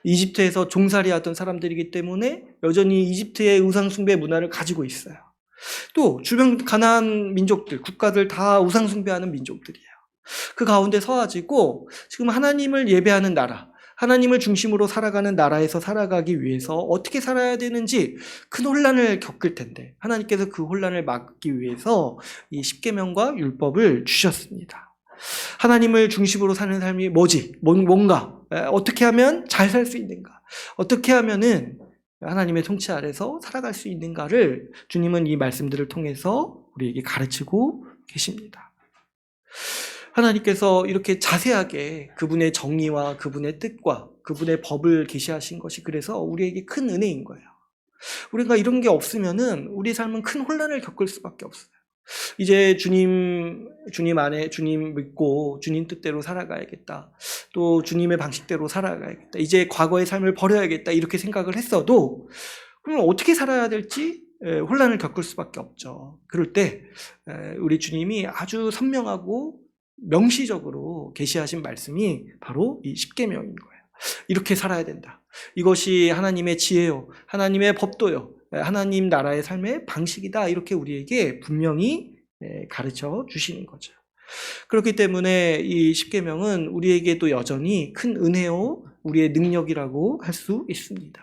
이집트에서 종살이하던 사람들이기 때문에 여전히 이집트의 우상 숭배 문화를 가지고 있어요. 또 주변 가나안 민족들, 국가들 다 우상 숭배하는 민족들이에요. 그 가운데 서가지고 지금 하나님을 예배하는 나라, 하나님을 중심으로 살아가는 나라에서 살아가기 위해서 어떻게 살아야 되는지 큰 혼란을 겪을 텐데 하나님께서 그 혼란을 막기 위해서 이 십계명과 율법을 주셨습니다. 하나님을 중심으로 사는 삶이 뭐지? 뭔가 어떻게 하면 잘 살 수 있는가? 어떻게 하면은 하나님의 통치 아래서 살아갈 수 있는가를 주님은 이 말씀들을 통해서 우리에게 가르치고 계십니다. 하나님께서 이렇게 자세하게 그분의 정의와 그분의 뜻과 그분의 법을 계시하신 것이 그래서 우리에게 큰 은혜인 거예요. 우리가 이런 게 없으면은 우리 삶은 큰 혼란을 겪을 수밖에 없어요. 이제 주님 안에 주님 믿고 주님 뜻대로 살아가야겠다. 또 주님의 방식대로 살아가야겠다. 이제 과거의 삶을 버려야겠다. 이렇게 생각을 했어도 그럼 어떻게 살아야 될지 혼란을 겪을 수밖에 없죠. 그럴 때 우리 주님이 아주 선명하고 명시적으로 계시하신 말씀이 바로 이 십계명인 거예요. 이렇게 살아야 된다. 이것이 하나님의 지혜요, 하나님의 법도요, 하나님 나라의 삶의 방식이다. 이렇게 우리에게 분명히 가르쳐 주시는 거죠. 그렇기 때문에 이 십계명은 우리에게도 여전히 큰 은혜요, 우리의 능력이라고 할 수 있습니다.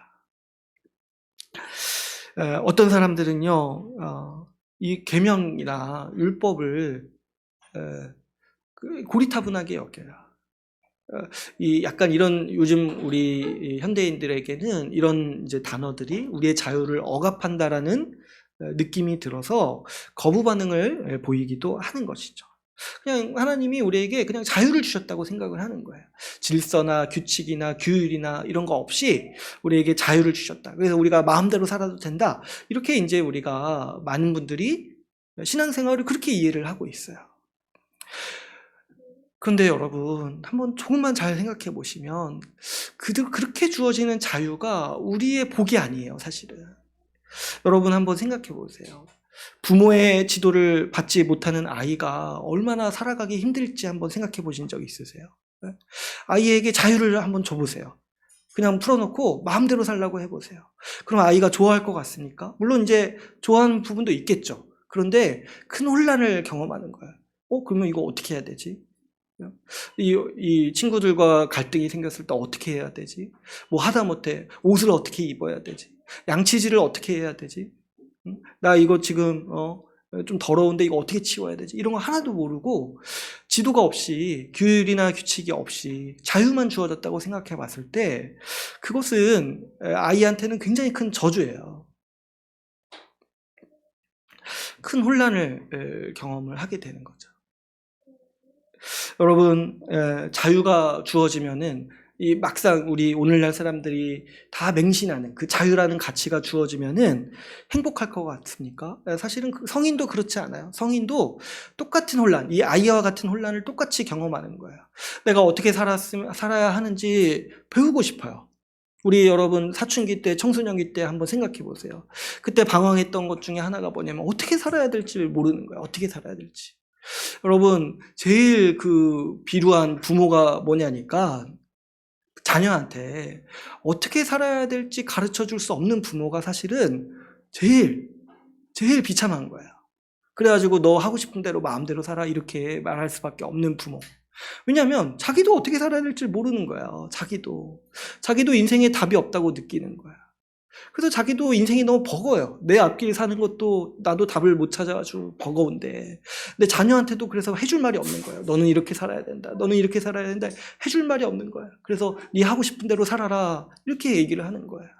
어떤 사람들은요, 이 계명이나 율법을 고리타분하게 여겨요. 약간 이런 요즘 우리 현대인들에게는 이런 이제 단어들이 우리의 자유를 억압한다라는 느낌이 들어서 거부 반응을 보이기도 하는 것이죠. 그냥 하나님이 우리에게 그냥 자유를 주셨다고 생각을 하는 거예요. 질서나 규칙이나 규율이나 이런 거 없이 우리에게 자유를 주셨다. 그래서 우리가 마음대로 살아도 된다. 이렇게 이제 우리가 많은 분들이 신앙생활을 그렇게 이해를 하고 있어요. 그런데 여러분, 한번 조금만 잘 생각해 보시면 그렇게 주어지는 자유가 우리의 복이 아니에요, 사실은. 여러분 한번 생각해 보세요. 부모의 지도를 받지 못하는 아이가 얼마나 살아가기 힘들지 한번 생각해 보신 적 있으세요? 아이에게 자유를 한번 줘보세요. 그냥 풀어놓고 마음대로 살라고 해보세요. 그럼 아이가 좋아할 것 같습니까? 물론 이제 좋아하는 부분도 있겠죠. 그런데 큰 혼란을 경험하는 거예요. 그러면 이거 어떻게 해야 되지? 이 친구들과 갈등이 생겼을 때 어떻게 해야 되지? 뭐 하다못해 옷을 어떻게 입어야 되지? 양치질을 어떻게 해야 되지? 나 이거 지금 좀 더러운데 이거 어떻게 치워야 되지? 이런 거 하나도 모르고 지도가 없이 규율이나 규칙이 없이 자유만 주어졌다고 생각해 봤을 때 그것은 아이한테는 굉장히 큰 저주예요. 큰 혼란을 경험을 하게 되는 거죠. 여러분, 자유가 주어지면은 이 막상 우리 오늘날 사람들이 다 맹신하는 그 자유라는 가치가 주어지면은 행복할 것 같습니까? 사실은 성인도 그렇지 않아요. 성인도 똑같은 혼란, 이 아이와 같은 혼란을 똑같이 경험하는 거예요. 내가 어떻게 살아야 하는지 배우고 싶어요. 우리 여러분 사춘기 때, 청소년기 때 한번 생각해 보세요. 그때 방황했던 것 중에 하나가 뭐냐면 어떻게 살아야 될지 모르는 거예요. 어떻게 살아야 될지. 여러분, 제일 비루한 부모가 뭐냐니까 자녀한테 어떻게 살아야 될지 가르쳐 줄 수 없는 부모가 사실은 제일 비참한 거예요. 그래가지고 너 하고 싶은 대로 마음대로 살아 이렇게 말할 수밖에 없는 부모. 왜냐하면 자기도 어떻게 살아야 될지 모르는 거예요. 자기도 인생에 답이 없다고 느끼는 거야. 그래서 자기도 인생이 너무 버거워요. 내 앞길 사는 것도 나도 답을 못 찾아가지고 버거운데 내 자녀한테도 그래서 해줄 말이 없는 거예요. 너는 이렇게 살아야 된다. 너는 이렇게 살아야 된다. 해줄 말이 없는 거예요. 그래서 네 하고 싶은 대로 살아라. 이렇게 얘기를 하는 거예요.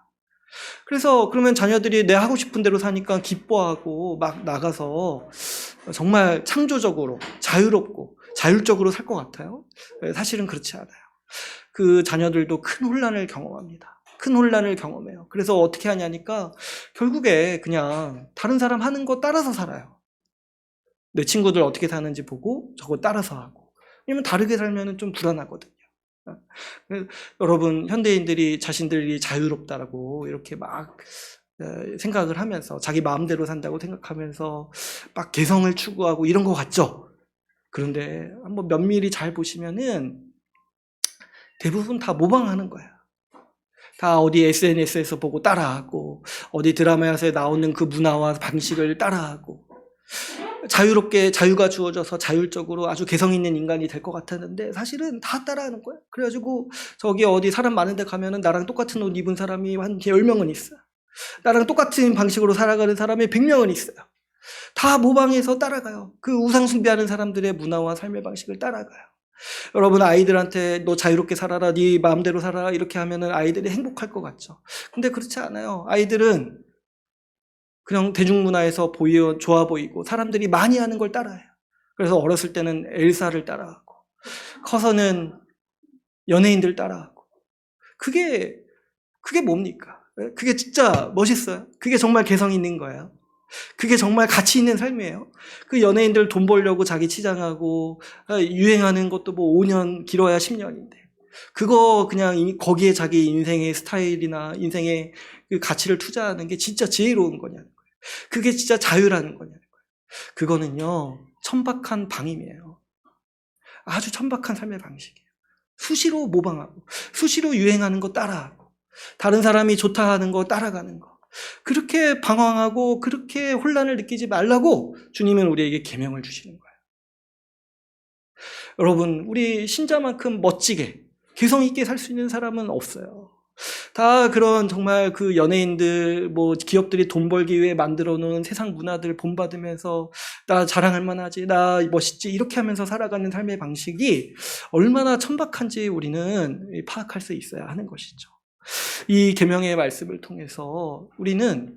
그래서 그러면 자녀들이 내 하고 싶은 대로 사니까 기뻐하고 막 나가서 정말 창조적으로 자유롭고 자율적으로 살 것 같아요. 사실은 그렇지 않아요. 그 자녀들도 큰 혼란을 경험합니다. 큰 혼란을 경험해요. 그래서 어떻게 하냐니까 결국에 그냥 다른 사람 하는 거 따라서 살아요. 내 친구들 어떻게 사는지 보고 저거 따라서 하고. 왜냐면 다르게 살면 좀 불안하거든요. 여러분, 현대인들이 자신들이 자유롭다라고 이렇게 막 생각을 하면서 자기 마음대로 산다고 생각하면서 막 개성을 추구하고 이런 것 같죠? 그런데 한번 면밀히 잘 보시면은 대부분 다 모방하는 거예요. 다 어디 SNS에서 보고 따라하고 어디 드라마에서 나오는 그 문화와 방식을 따라하고 자유롭게 자유가 주어져서 자율적으로 아주 개성 있는 인간이 될 것 같았는데 사실은 다 따라하는 거예요. 그래가지고 저기 어디 사람 많은 데 가면은 나랑 똑같은 옷 입은 사람이 한 10명은 있어요. 나랑 똑같은 방식으로 살아가는 사람이 100명은 있어요. 다 모방해서 따라가요. 그 우상 숭배하는 사람들의 문화와 삶의 방식을 따라가요. 여러분, 아이들한테 너 자유롭게 살아라, 네 마음대로 살아라 이렇게 하면은 아이들이 행복할 것 같죠. 근데 그렇지 않아요. 아이들은 그냥 대중문화에서 좋아 보이고 사람들이 많이 하는 걸 따라해요. 그래서 어렸을 때는 엘사를 따라하고 커서는 연예인들 따라하고 그게 뭡니까? 그게 진짜 멋있어요. 그게 정말 개성 있는 거예요. 그게 정말 가치 있는 삶이에요. 그 연예인들 돈 벌려고 자기 치장하고 유행하는 것도 뭐 5년 길어야 10년인데 그거 그냥 거기에 자기 인생의 스타일이나 인생의 그 가치를 투자하는 게 진짜 지혜로운 거냐는 거예요. 그게 진짜 자유라는 거냐는 거예요. 그거는요 천박한 방임이에요. 아주 천박한 삶의 방식이에요. 수시로 모방하고 수시로 유행하는 거 따라하고 다른 사람이 좋다 하는 거 따라가는 거 그렇게 방황하고 그렇게 혼란을 느끼지 말라고 주님은 우리에게 계명을 주시는 거예요. 여러분, 우리 신자만큼 멋지게 개성 있게 살 수 있는 사람은 없어요. 다 그런 정말 그 연예인들, 뭐 기업들이 돈 벌기 위해 만들어 놓은 세상 문화들 본받으면서 나 자랑할 만하지, 나 멋있지 이렇게 하면서 살아가는 삶의 방식이 얼마나 천박한지 우리는 파악할 수 있어야 하는 것이죠. 이 계명의 말씀을 통해서 우리는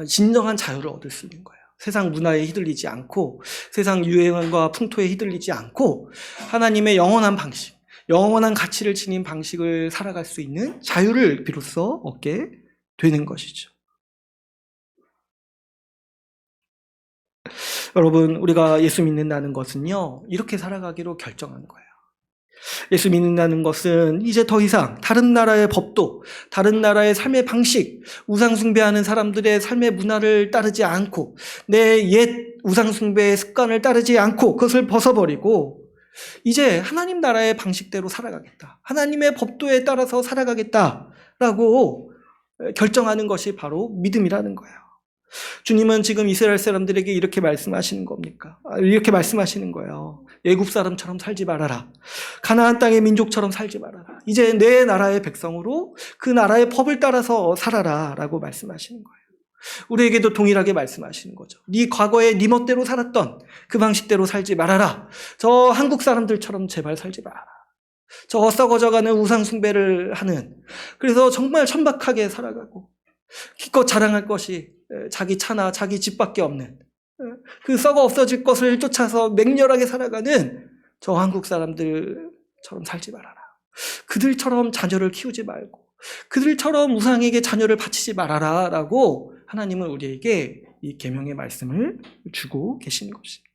진정한 자유를 얻을 수 있는 거예요. 세상 문화에 휘둘리지 않고 세상 유행과 풍토에 휘둘리지 않고 하나님의 영원한 방식, 영원한 가치를 지닌 방식을 살아갈 수 있는 자유를 비로소 얻게 되는 것이죠. 여러분, 우리가 예수 믿는다는 것은요, 이렇게 살아가기로 결정한 거예요. 예수 믿는다는 것은 이제 더 이상 다른 나라의 법도, 다른 나라의 삶의 방식, 우상숭배하는 사람들의 삶의 문화를 따르지 않고 내 옛 우상숭배의 습관을 따르지 않고 그것을 벗어버리고 이제 하나님 나라의 방식대로 살아가겠다. 하나님의 법도에 따라서 살아가겠다라고 결정하는 것이 바로 믿음이라는 거예요. 주님은 지금 이스라엘 사람들에게 이렇게 말씀하시는 겁니까? 이렇게 말씀하시는 거예요. 애굽 사람처럼 살지 말아라. 가나안 땅의 민족처럼 살지 말아라. 이제 내 나라의 백성으로 그 나라의 법을 따라서 살아라 라고 말씀하시는 거예요. 우리에게도 동일하게 말씀하시는 거죠. 네 과거에 네 멋대로 살았던 그 방식대로 살지 말아라. 저 한국 사람들처럼 제발 살지 말아라. 저 썩어져가는 우상 숭배를 하는, 그래서 정말 천박하게 살아가고 기껏 자랑할 것이 자기 차나 자기 집밖에 없는 그 썩어 없어질 것을 쫓아서 맹렬하게 살아가는 저 한국 사람들처럼 살지 말아라. 그들처럼 자녀를 키우지 말고 그들처럼 우상에게 자녀를 바치지 말아라 라고 하나님은 우리에게 이 계명의 말씀을 주고 계시는 것입니다.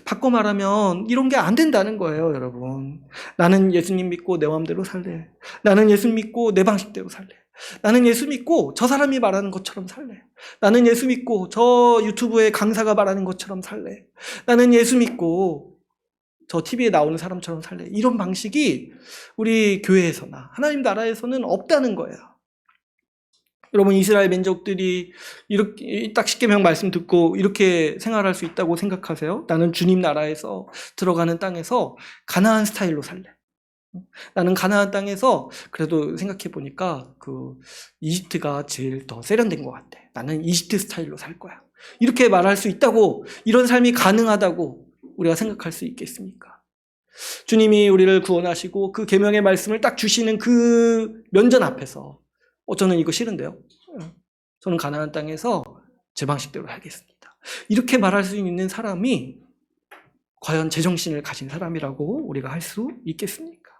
바꿔 말하면 이런 게 안 된다는 거예요, 여러분. 나는 예수님 믿고 내 마음대로 살래. 나는 예수 믿고 내 방식대로 살래. 나는 예수 믿고 저 사람이 말하는 것처럼 살래. 나는 예수 믿고 저 유튜브에 강사가 말하는 것처럼 살래. 나는 예수 믿고 저 TV에 나오는 사람처럼 살래. 이런 방식이 우리 교회에서나 하나님 나라에서는 없다는 거예요. 여러분, 이스라엘 민족들이 이렇게 딱 십계명 말씀 듣고 이렇게 생활할 수 있다고 생각하세요? 나는 주님 나라에서 들어가는 땅에서 가나안 스타일로 살래. 나는 가나안 땅에서 그래도 생각해 보니까 그 이집트가 제일 더 세련된 것 같아. 나는 이집트 스타일로 살 거야. 이렇게 말할 수 있다고, 이런 삶이 가능하다고 우리가 생각할 수 있겠습니까? 주님이 우리를 구원하시고 그 계명의 말씀을 딱 주시는 그 면전 앞에서 저는 이거 싫은데요. 저는 가나안 땅에서 제 방식대로 하겠습니다. 이렇게 말할 수 있는 사람이 과연 제정신을 가진 사람이라고 우리가 할 수 있겠습니까?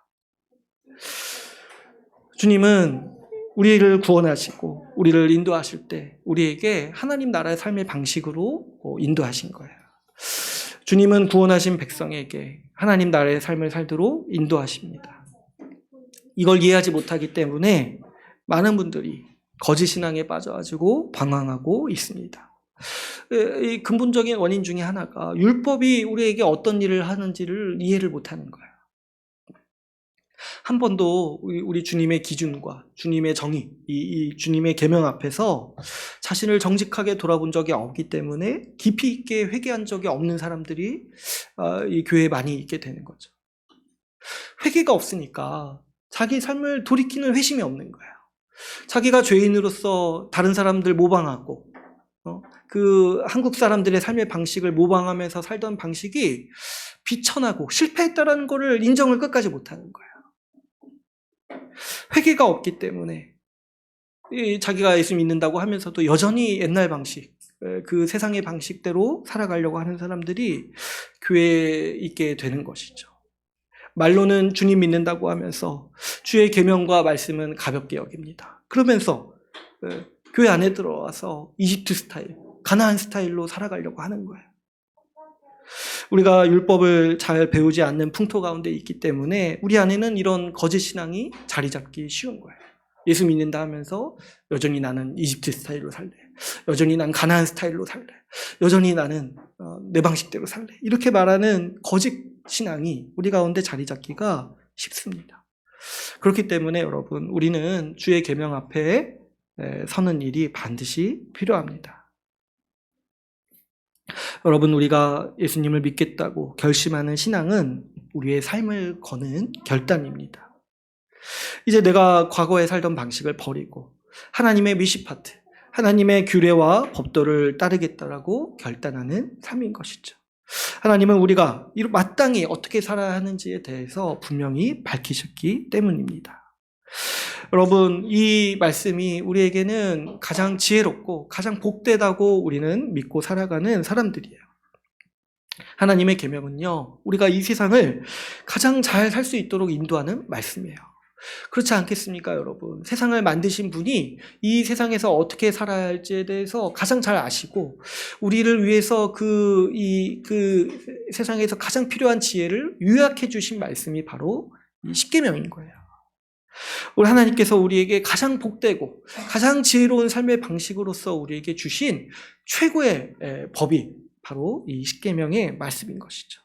주님은 우리를 구원하시고 우리를 인도하실 때 우리에게 하나님 나라의 삶의 방식으로 인도하신 거예요. 주님은 구원하신 백성에게 하나님 나라의 삶을 살도록 인도하십니다. 이걸 이해하지 못하기 때문에 많은 분들이 거짓 신앙에 빠져가지고 방황하고 있습니다. 이 근본적인 원인 중에 하나가 율법이 우리에게 어떤 일을 하는지를 이해를 못하는 거예요. 한 번도 우리 주님의 기준과 주님의 정의, 이 주님의 계명 앞에서 자신을 정직하게 돌아본 적이 없기 때문에 깊이 있게 회개한 적이 없는 사람들이 이 교회에 많이 있게 되는 거죠. 회개가 없으니까 자기 삶을 돌이키는 회심이 없는 거예요. 자기가 죄인으로서 다른 사람들 모방하고 그 한국 사람들의 삶의 방식을 모방하면서 살던 방식이 비천하고 실패했다라는 것을 인정을 끝까지 못하는 거예요. 회개가 없기 때문에 자기가 예수 믿는다고 하면서도 여전히 옛날 방식, 그 세상의 방식대로 살아가려고 하는 사람들이 교회에 있게 되는 것이죠. 말로는 주님 믿는다고 하면서 주의 계명과 말씀은 가볍게 여깁니다. 그러면서 교회 안에 들어와서 이집트 스타일, 가나안 스타일로 살아가려고 하는 거예요. 우리가 율법을 잘 배우지 않는 풍토 가운데 있기 때문에 우리 안에는 이런 거짓 신앙이 자리 잡기 쉬운 거예요. 예수 믿는다 하면서 여전히 나는 이집트 스타일로 살래. 여전히 난 가나안 스타일로 살래. 여전히 나는 내 방식대로 살래. 이렇게 말하는 거짓 신앙이 우리 가운데 자리 잡기가 쉽습니다. 그렇기 때문에 여러분, 우리는 주의 계명 앞에 서는 일이 반드시 필요합니다. 여러분, 우리가 예수님을 믿겠다고 결심하는 신앙은 우리의 삶을 거는 결단입니다. 이제 내가 과거에 살던 방식을 버리고 하나님의 미시파트, 하나님의 규례와 법도를 따르겠다라고 결단하는 삶인 것이죠. 하나님은 우리가 마땅히 어떻게 살아야 하는지에 대해서 분명히 밝히셨기 때문입니다. 여러분, 이 말씀이 우리에게는 가장 지혜롭고 가장 복되다고 우리는 믿고 살아가는 사람들이에요. 하나님의 계명은요, 우리가 이 세상을 가장 잘 살 수 있도록 인도하는 말씀이에요. 그렇지 않겠습니까, 여러분? 세상을 만드신 분이 이 세상에서 어떻게 살아야 할지에 대해서 가장 잘 아시고, 우리를 위해서 그 세상에서 가장 필요한 지혜를 요약해 주신 말씀이 바로 이 십계명인 거예요. 우리 하나님께서 우리에게 가장 복되고 가장 지혜로운 삶의 방식으로서 우리에게 주신 최고의 법이 바로 이 십계명의 말씀인 것이죠.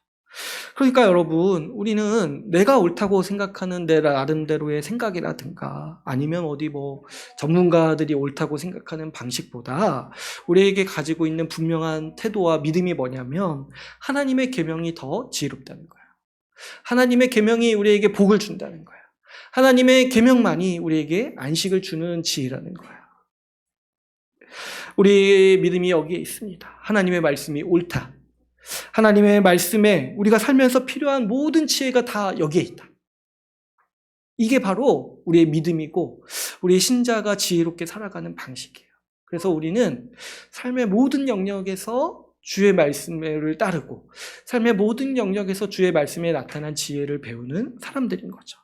그러니까 여러분, 우리는 내가 옳다고 생각하는 내 나름대로의 생각이라든가 아니면 어디 전문가들이 옳다고 생각하는 방식보다 우리에게 가지고 있는 분명한 태도와 믿음이 뭐냐면 하나님의 계명이 더 지혜롭다는 거예요. 하나님의 계명이 우리에게 복을 준다는 거예요. 하나님의 계명만이 우리에게 안식을 주는 지혜라는 거예요. 우리의 믿음이 여기에 있습니다. 하나님의 말씀이 옳다. 하나님의 말씀에 우리가 살면서 필요한 모든 지혜가 다 여기에 있다. 이게 바로 우리의 믿음이고 우리의 신자가 지혜롭게 살아가는 방식이에요. 그래서 우리는 삶의 모든 영역에서 주의 말씀을 따르고 삶의 모든 영역에서 주의 말씀에 나타난 지혜를 배우는 사람들인 거죠.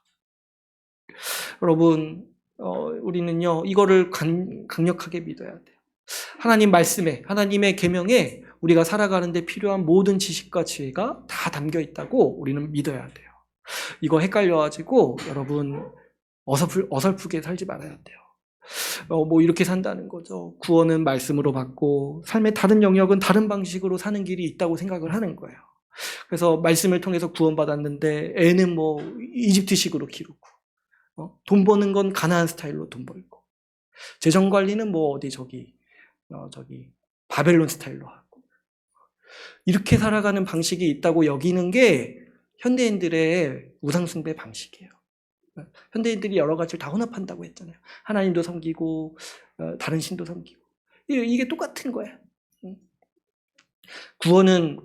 여러분, 우리는요, 이거를 강력하게 믿어야 돼요. 하나님 말씀에, 하나님의 계명에 우리가 살아가는 데 필요한 모든 지식과 지혜가 다 담겨 있다고 우리는 믿어야 돼요. 이거 헷갈려가지고 여러분 어설프게 살지 말아야 돼요. 이렇게 산다는 거죠. 구원은 말씀으로 받고 삶의 다른 영역은 다른 방식으로 사는 길이 있다고 생각을 하는 거예요. 그래서 말씀을 통해서 구원받았는데 애는 이집트식으로 기르고 돈 버는 건 가나안 스타일로 돈 벌고 재정 관리는 바벨론 스타일로 하고 이렇게 살아가는 방식이 있다고 여기는 게 현대인들의 우상숭배 방식이에요. 현대인들이 여러 가지를 다 혼합한다고 했잖아요. 하나님도 섬기고 다른 신도 섬기고 이게 똑같은 거예요. 구원은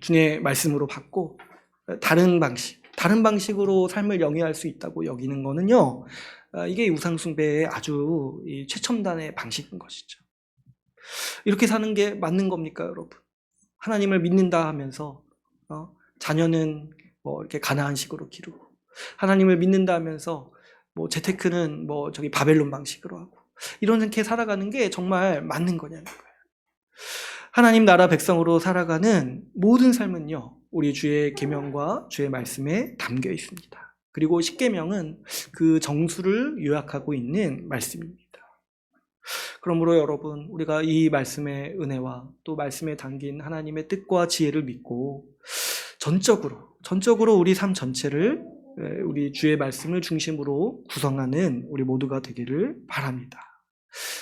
주님의 말씀으로 받고 다른 방식, 다른 방식으로 삶을 영위할 수 있다고 여기는 거는요, 이게 우상숭배의 아주 최첨단의 방식인 것이죠. 이렇게 사는 게 맞는 겁니까, 여러분? 하나님을 믿는다 하면서 자녀는 뭐 이렇게 가나안식으로 기르고, 하나님을 믿는다 하면서 뭐 재테크는 뭐 저기 바벨론 방식으로 하고, 이렇게 살아가는 게 정말 맞는 거냐는 거예요. 하나님 나라 백성으로 살아가는 모든 삶은요, 우리 주의 계명과 주의 말씀에 담겨 있습니다. 그리고 십계명은 그 정수를 요약하고 있는 말씀입니다. 그러므로 여러분, 우리가 이 말씀의 은혜와 또 말씀에 담긴 하나님의 뜻과 지혜를 믿고 전적으로 우리 삶 전체를 우리 주의 말씀을 중심으로 구성하는 우리 모두가 되기를 바랍니다.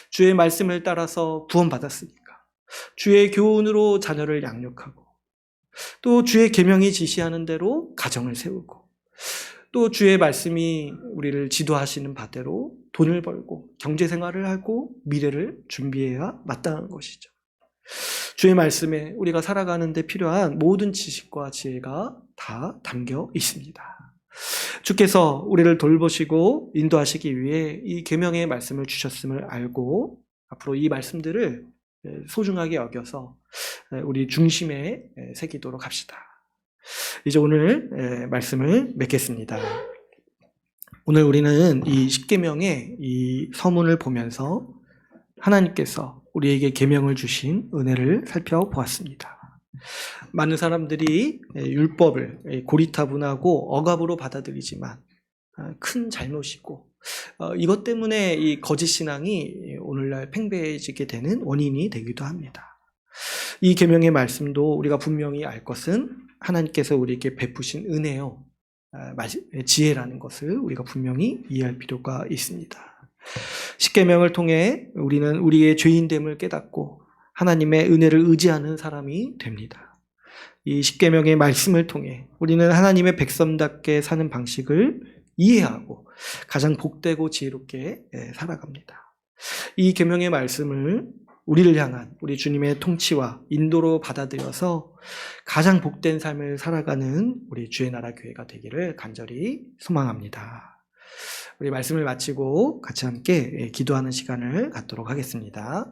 주의 말씀을 따라서 구원받았으니까 주의 교훈으로 자녀를 양육하고, 또 주의 계명이 지시하는 대로 가정을 세우고, 또 주의 말씀이 우리를 지도하시는 바대로 돈을 벌고 경제생활을 하고 미래를 준비해야 마땅한 것이죠. 주의 말씀에 우리가 살아가는 데 필요한 모든 지식과 지혜가 다 담겨 있습니다. 주께서 우리를 돌보시고 인도하시기 위해 이 계명의 말씀을 주셨음을 알고 앞으로 이 말씀들을 소중하게 여겨서 우리 중심에 새기도록 합시다. 이제 오늘 말씀을 맺겠습니다. 오늘 우리는 이 십계명의 이 서문을 보면서 하나님께서 우리에게 계명을 주신 은혜를 살펴보았습니다. 많은 사람들이 율법을 고리타분하고 억압으로 받아들이지만 큰 잘못이고, 이것 때문에 이 거짓 신앙이 오늘날 팽배해지게 되는 원인이 되기도 합니다. 이 계명의 말씀도 우리가 분명히 알 것은 하나님께서 우리에게 베푸신 은혜요, 지혜라는 것을 우리가 분명히 이해할 필요가 있습니다. 십계명을 통해 우리는 우리의 죄인됨을 깨닫고 하나님의 은혜를 의지하는 사람이 됩니다. 이 십계명의 말씀을 통해 우리는 하나님의 백성답게 사는 방식을 이해하고 가장 복되고 지혜롭게 살아갑니다. 이 계명의 말씀을 우리를 향한 우리 주님의 통치와 인도로 받아들여서 가장 복된 삶을 살아가는 우리 주의 나라 교회가 되기를 간절히 소망합니다. 우리 말씀을 마치고 같이 함께 기도하는 시간을 갖도록 하겠습니다.